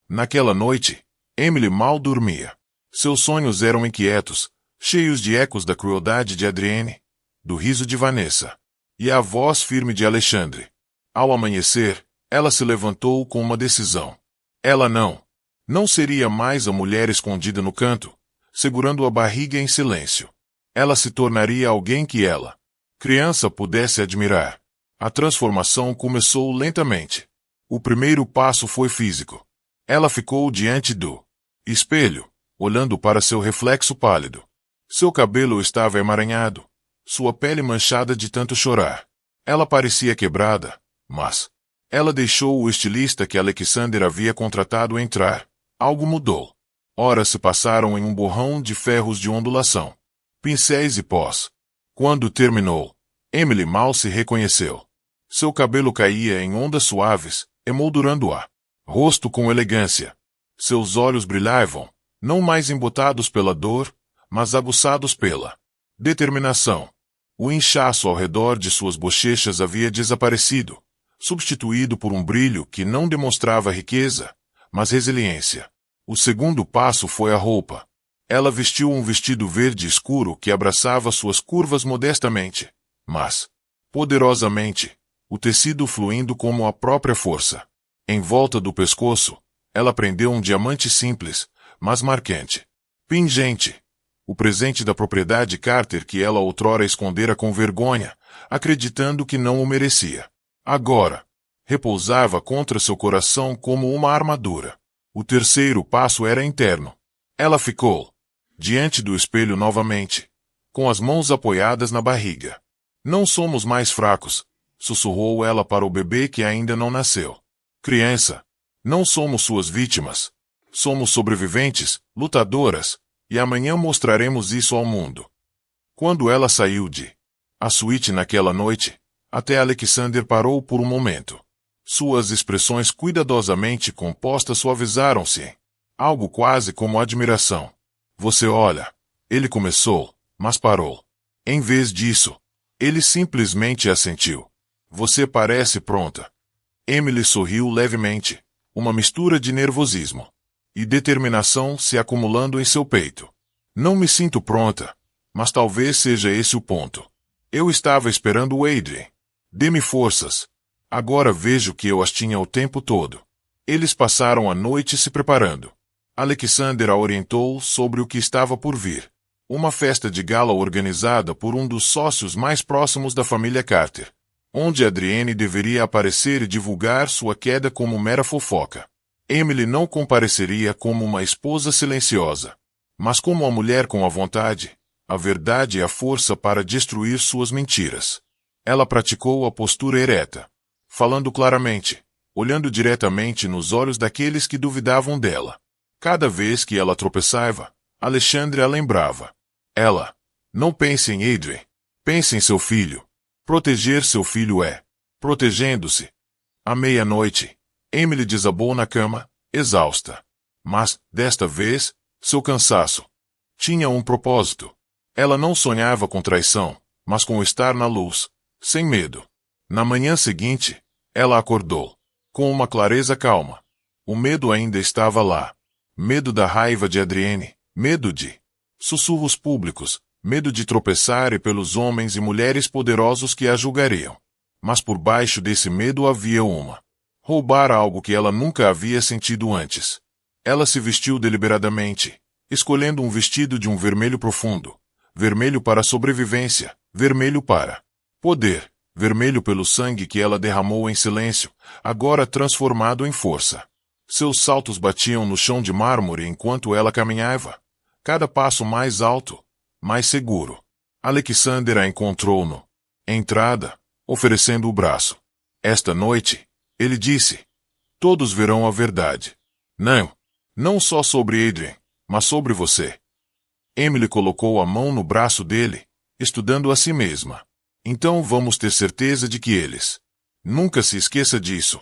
Naquela noite, Emily mal dormia. Seus sonhos eram inquietos, cheios de ecos da crueldade de Adrienne, do riso de Vanessa, e a voz firme de Alexandre. Ao amanhecer, ela se levantou com uma decisão. Ela não seria mais a mulher escondida no canto, segurando a barriga em silêncio. Ela se tornaria alguém que ela, criança, pudesse admirar. A transformação começou lentamente. O primeiro passo foi físico. Ela ficou diante do espelho, olhando para seu reflexo pálido. Seu cabelo estava emaranhado, sua pele manchada de tanto chorar. Ela parecia quebrada, mas ela deixou o estilista que Alexander havia contratado entrar. Algo mudou. Horas se passaram em um borrão de ferros de ondulação, pincéis e pós. Quando terminou, Emily mal se reconheceu. Seu cabelo caía em ondas suaves, emoldurando-a rosto com elegância. Seus olhos brilhavam, não mais embotados pela dor, mas aguçados pela determinação. O inchaço ao redor de suas bochechas havia desaparecido, substituído por um brilho que não demonstrava riqueza, mas resiliência. O segundo passo foi a roupa. Ela vestiu um vestido verde escuro que abraçava suas curvas modestamente, mas poderosamente, o tecido fluindo como a própria força. Em volta do pescoço, ela prendeu um diamante simples, mas marcante. Pingente. O presente da propriedade Carter que ela outrora escondera com vergonha, acreditando que não o merecia. Agora, repousava contra seu coração como uma armadura. O terceiro passo era interno. Ela ficou diante do espelho novamente, com as mãos apoiadas na barriga. Não somos mais fracos, sussurrou ela para o bebê que ainda não nasceu. Criança, não somos suas vítimas. Somos sobreviventes, lutadoras, e amanhã mostraremos isso ao mundo. Quando ela saiu a suíte naquela noite, até Alexander parou por um momento. Suas expressões cuidadosamente compostas suavizaram-se. Algo quase como admiração. Você olha. Ele começou, mas parou. Em vez disso, ele simplesmente assentiu. Você parece pronta. Emily sorriu levemente, uma mistura de nervosismo e determinação se acumulando em seu peito. Não me sinto pronta, mas talvez seja esse o ponto. Eu estava esperando o Adrien. Dê-me forças. Agora vejo que eu as tinha o tempo todo. Eles passaram a noite se preparando. Alexander a orientou sobre o que estava por vir. Uma festa de gala organizada por um dos sócios mais próximos da família Carter, onde Adrienne deveria aparecer e divulgar sua queda como mera fofoca. Emily não compareceria como uma esposa silenciosa, mas como uma mulher com a vontade, a verdade e a força para destruir suas mentiras. Ela praticou a postura ereta, falando claramente, olhando diretamente nos olhos daqueles que duvidavam dela. Cada vez que ela tropeçava, Alexandre a lembrava. Ela, não pense em Adrien, pense em seu filho. Proteger seu filho é, protegendo-se. À meia-noite, Emily desabou na cama, exausta. Mas, desta vez, seu cansaço tinha um propósito. Ela não sonhava com traição, mas com estar na luz, sem medo. Na manhã seguinte, ela acordou, com uma clareza calma. O medo ainda estava lá. Medo da raiva de Adrienne, medo de sussurros públicos, medo de tropeçar pelos homens e mulheres poderosos que a julgariam. Mas por baixo desse medo havia roubar algo que ela nunca havia sentido antes. Ela se vestiu deliberadamente, escolhendo um vestido de um vermelho profundo, vermelho para a sobrevivência, vermelho para poder, vermelho pelo sangue que ela derramou em silêncio, agora transformado em força. Seus saltos batiam no chão de mármore enquanto ela caminhava, cada passo mais alto, mais seguro. Alexander a encontrou no entrada, oferecendo o braço. Esta noite, ele disse, todos verão a verdade. Não só sobre Adrien, mas sobre você. Emily colocou a mão no braço dele, estudando a si mesma. Então vamos ter certeza de que eles. Nunca se esqueça disso.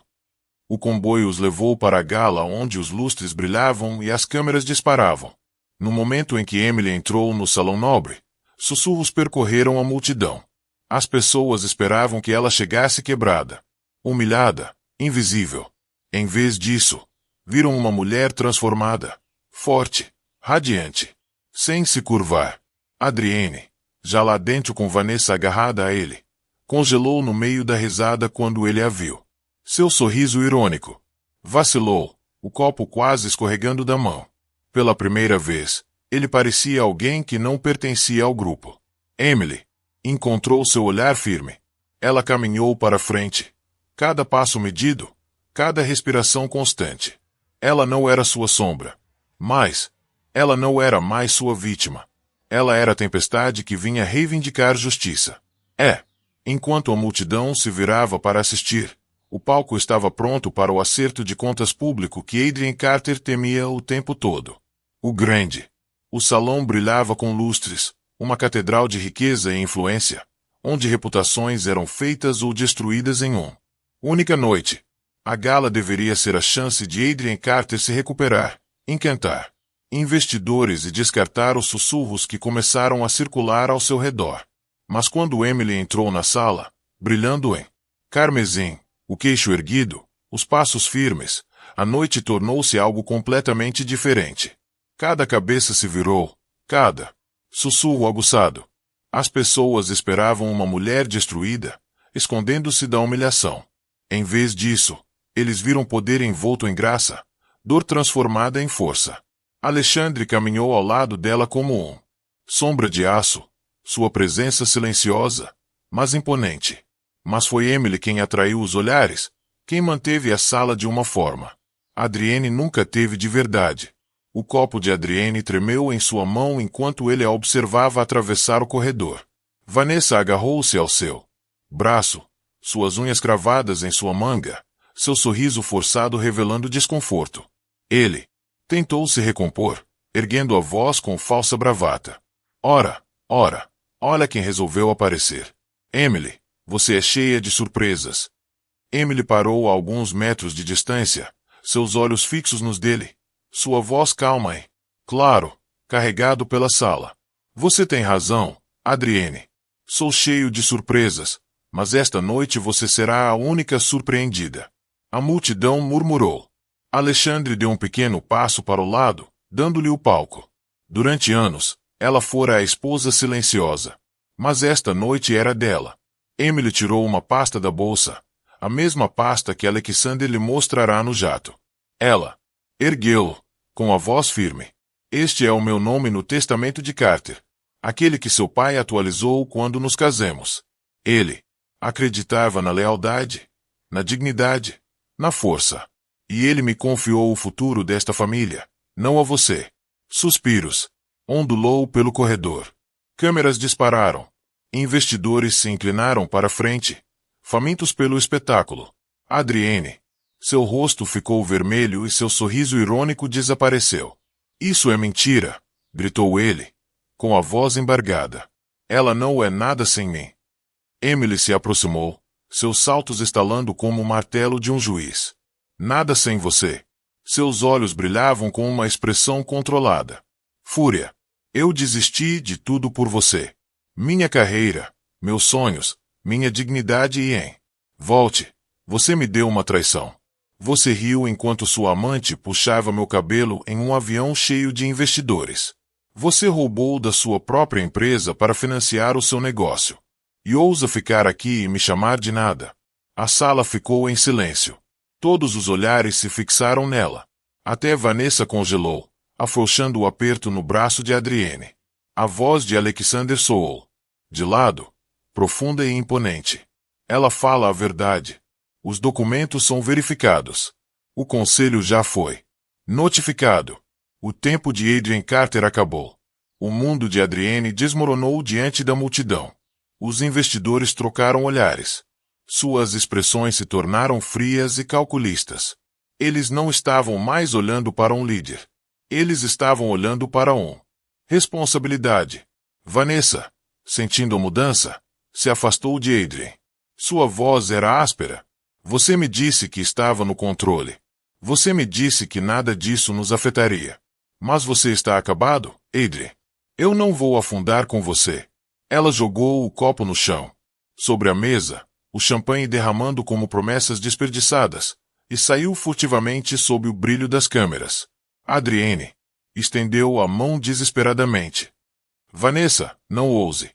O comboio os levou para a gala onde os lustres brilhavam e as câmeras disparavam. No momento em que Emily entrou no salão nobre, sussurros percorreram a multidão. As pessoas esperavam que ela chegasse quebrada, humilhada, invisível. Em vez disso, viram uma mulher transformada, forte, radiante, sem se curvar. Adrienne, já lá dentro com Vanessa agarrada a ele, congelou no meio da risada quando ele a viu. Seu sorriso irônico vacilou, o copo quase escorregando da mão. Pela primeira vez, ele parecia alguém que não pertencia ao grupo. Emily encontrou seu olhar firme. Ela caminhou para frente. Cada passo medido, cada respiração constante. Ela não era sua sombra. Mas, ela não era mais sua vítima. Ela era a tempestade que vinha reivindicar justiça. Enquanto a multidão se virava para assistir, o palco estava pronto para o acerto de contas público que Adrien Carter temia o tempo todo. O salão brilhava com lustres, uma catedral de riqueza e influência, onde reputações eram feitas ou destruídas em única noite. A gala deveria ser a chance de Adrien Carter se recuperar, encantar investidores e descartar os sussurros que começaram a circular ao seu redor. Mas quando Emily entrou na sala, brilhando em carmesim, o queixo erguido, os passos firmes, a noite tornou-se algo completamente diferente. Cada cabeça se virou, Cada sussurro aguçado. As pessoas esperavam uma mulher destruída, escondendo-se da humilhação. Em vez disso, eles viram poder envolto em graça, dor transformada em força. Alexandre caminhou ao lado dela como sombra de aço, sua presença silenciosa, mas imponente. Mas foi Emily quem atraiu os olhares, quem manteve a sala de uma forma. Adrienne nunca teve de verdade. O copo de Adrienne tremeu em sua mão enquanto ele a observava atravessar o corredor. Vanessa agarrou-se ao seu braço, suas unhas cravadas em sua manga, seu sorriso forçado revelando desconforto. Ele tentou se recompor, erguendo a voz com falsa bravata. Ora, olha quem resolveu aparecer. Emily, você é cheia de surpresas. Emily parou a alguns metros de distância, seus olhos fixos nos dele. Sua voz calma e, claro, carregado pela sala. Você tem razão, Adrienne. Sou cheio de surpresas, mas esta noite você será a única surpreendida. A multidão murmurou. Alexandre deu um pequeno passo para o lado, dando-lhe o palco. Durante anos, ela fora a esposa silenciosa. Mas esta noite era dela. Emily tirou uma pasta da bolsa, a mesma pasta que Alexander lhe mostrará no jato. Ela ergueu-o, com a voz firme. Este é o meu nome no testamento de Carter. Aquele que seu pai atualizou quando nos casamos. Ele acreditava na lealdade, na dignidade, na força. E ele me confiou o futuro desta família, não a você. Suspiros. Ondulou pelo corredor. Câmeras dispararam. Investidores se inclinaram para frente, famintos pelo espetáculo. Adrienne. Seu rosto ficou vermelho e seu sorriso irônico desapareceu. Isso é mentira, gritou ele, com a voz embargada. Ela não é nada sem mim. Emily se aproximou, seus saltos estalando como o martelo de um juiz. Nada sem você. Seus olhos brilhavam com uma expressão controlada. Fúria. Eu desisti de tudo por você. Minha carreira, meus sonhos, minha dignidade e volte. Você me deu uma traição. Você riu enquanto sua amante puxava meu cabelo em um avião cheio de investidores. Você roubou da sua própria empresa para financiar o seu negócio. E ousa ficar aqui e me chamar de nada. A sala ficou em silêncio. Todos os olhares se fixaram nela. Até Vanessa congelou, afrouxando o aperto no braço de Adrienne. A voz de Alexander soou. De lado, profunda e imponente. Ela fala a verdade. Os documentos são verificados. O conselho já foi notificado. O tempo de Adrian Carter acabou. O mundo de Adrienne desmoronou diante da multidão. Os investidores trocaram olhares. Suas expressões se tornaram frias e calculistas. Eles não estavam mais olhando para um líder. Eles estavam olhando para responsabilidade. Vanessa, sentindo a mudança, se afastou de Adrian. Sua voz era áspera. Você me disse que estava no controle. Você me disse que nada disso nos afetaria. Mas você está acabado, Adrian. Eu não vou afundar com você. Ela jogou o copo no chão. Sobre a mesa, o champanhe derramando como promessas desperdiçadas, e saiu furtivamente sob o brilho das câmeras. Adrienne estendeu a mão desesperadamente. Vanessa, não ouse.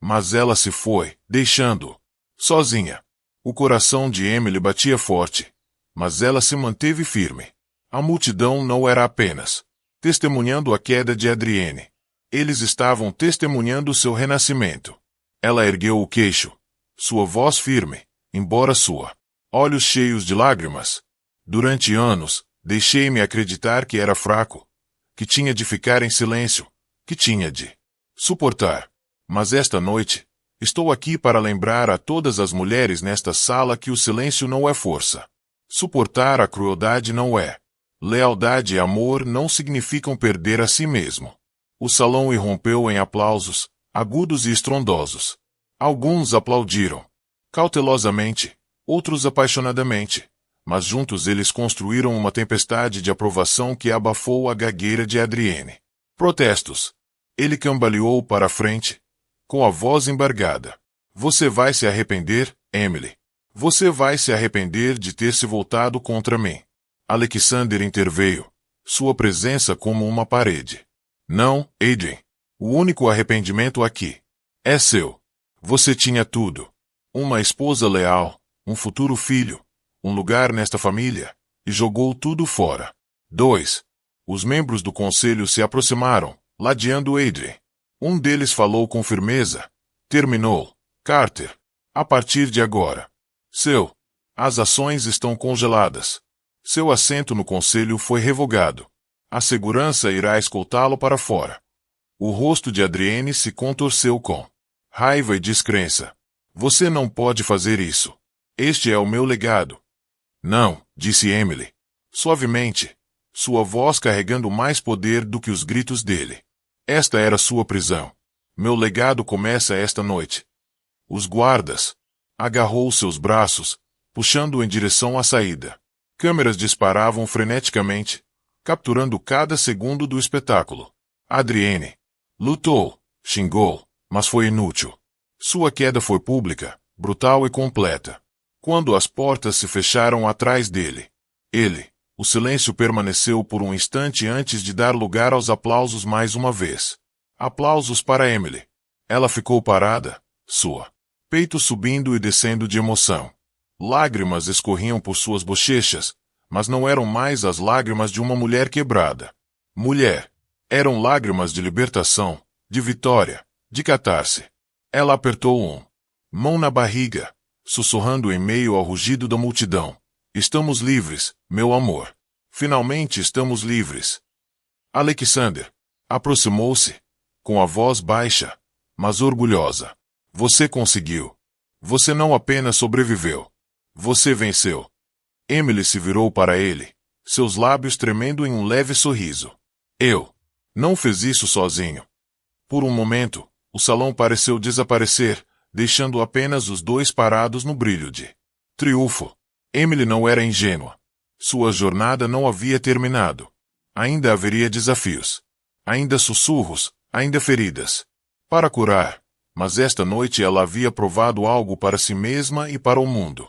Mas ela se foi, deixando-o sozinha. O coração de Emily batia forte, mas ela se manteve firme. A multidão não era apenas testemunhando a queda de Adrienne. Eles estavam testemunhando seu renascimento. Ela ergueu o queixo, sua voz firme, embora olhos cheios de lágrimas. Durante anos, deixei-me acreditar que era fraco, que tinha de ficar em silêncio, que tinha de suportar. Mas esta noite, estou aqui para lembrar a todas as mulheres nesta sala que o silêncio não é força. Suportar a crueldade não é. Lealdade e amor não significam perder a si mesmo. O salão irrompeu em aplausos, agudos e estrondosos. Alguns aplaudiram, cautelosamente, outros apaixonadamente, mas juntos eles construíram uma tempestade de aprovação que abafou a gagueira de Adrienne. Protestos. Ele cambaleou para a frente, com a voz embargada. Você vai se arrepender, Emily. Você vai se arrepender de ter se voltado contra mim. Alexander interveio, sua presença como uma parede. Não, Adrian. O único arrependimento aqui é seu. Você tinha tudo. Uma esposa leal, um futuro filho, um lugar nesta família, e jogou tudo fora. 2. Os membros do conselho se aproximaram, ladeando Adrien. Um deles falou com firmeza. Terminou. Carter. A partir de agora. As ações estão congeladas. Seu assento no conselho foi revogado. A segurança irá escoltá-lo para fora. O rosto de Adrienne se contorceu com raiva e descrença. Você não pode fazer isso. Este é o meu legado. Não, disse Emily. Suavemente. Sua voz carregando mais poder do que os gritos dele. Esta era sua prisão. Meu legado começa esta noite. Os guardas. Agarrou seus braços, puxando-o em direção à saída. Câmeras disparavam freneticamente, capturando cada segundo do espetáculo. Adrienne lutou, xingou, mas foi inútil. Sua queda foi pública, brutal e completa. Quando as portas se fecharam atrás dele, o silêncio permaneceu por um instante antes de dar lugar aos aplausos mais uma vez. Aplausos para Emily. Ela ficou parada, sua peito subindo e descendo de emoção. Lágrimas escorriam por suas bochechas, mas não eram mais as lágrimas de uma mulher quebrada. Eram lágrimas de libertação, de vitória, de catarse. Ela apertou mão na barriga, sussurrando em meio ao rugido da multidão. Estamos livres, meu amor. Finalmente estamos livres. Alexander aproximou-se, com a voz baixa, mas orgulhosa. Você conseguiu. Você não apenas sobreviveu. Você venceu. Emily se virou para ele, seus lábios tremendo em um leve sorriso. Eu não fiz isso sozinho. Por um momento, o salão pareceu desaparecer, deixando apenas os dois parados no brilho de triunfo. Emily não era ingênua. Sua jornada não havia terminado. Ainda haveria desafios. Ainda sussurros, ainda feridas. Para curar. Mas esta noite ela havia provado algo para si mesma e para o mundo.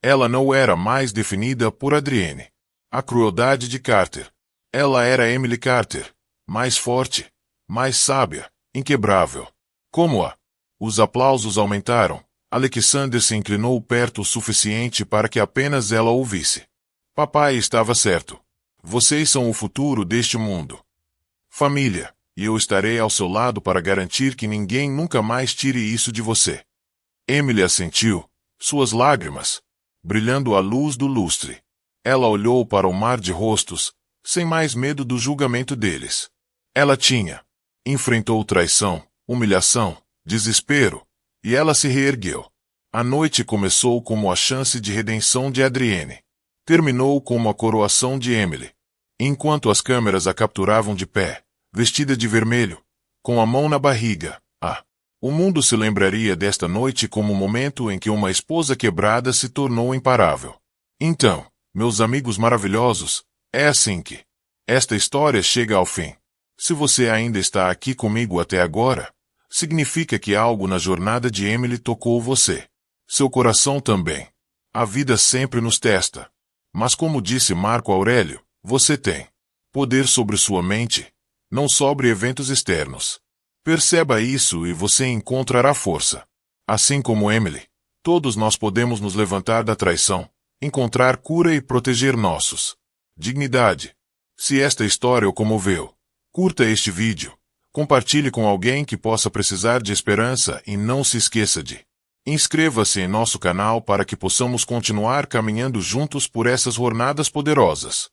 Ela não era mais definida por Adrienne. A crueldade de Carter. Ela era Emily Carter. Mais forte, mais sábia, inquebrável. Como-a? Os aplausos aumentaram. Alexander se inclinou perto o suficiente para que apenas ela ouvisse. Papai estava certo. Vocês são o futuro deste mundo. Família, e eu estarei ao seu lado para garantir que ninguém nunca mais tire isso de você. Emily assentiu, suas lágrimas brilhando à luz do lustre. Ela olhou para o mar de rostos, sem mais medo do julgamento deles. Ela enfrentou traição, humilhação, desespero, e ela se reergueu. A noite começou como a chance de redenção de Adrienne. Terminou como a coroação de Emily. Enquanto as câmeras a capturavam de pé, vestida de vermelho, com a mão na barriga, o mundo se lembraria desta noite como o momento em que uma esposa quebrada se tornou imparável. Então, meus amigos maravilhosos, é assim que esta história chega ao fim. Se você ainda está aqui comigo até agora, significa que algo na jornada de Emily tocou você. Seu coração também. A vida sempre nos testa. Mas como disse Marco Aurélio, você tem poder sobre sua mente, não sobre eventos externos. Perceba isso e você encontrará força. Assim como Emily, todos nós podemos nos levantar da traição, encontrar cura e proteger nossos dignidade. Se esta história o comoveu, curta este vídeo, compartilhe com alguém que possa precisar de esperança e não se esqueça de inscreva-se em nosso canal para que possamos continuar caminhando juntos por essas jornadas poderosas.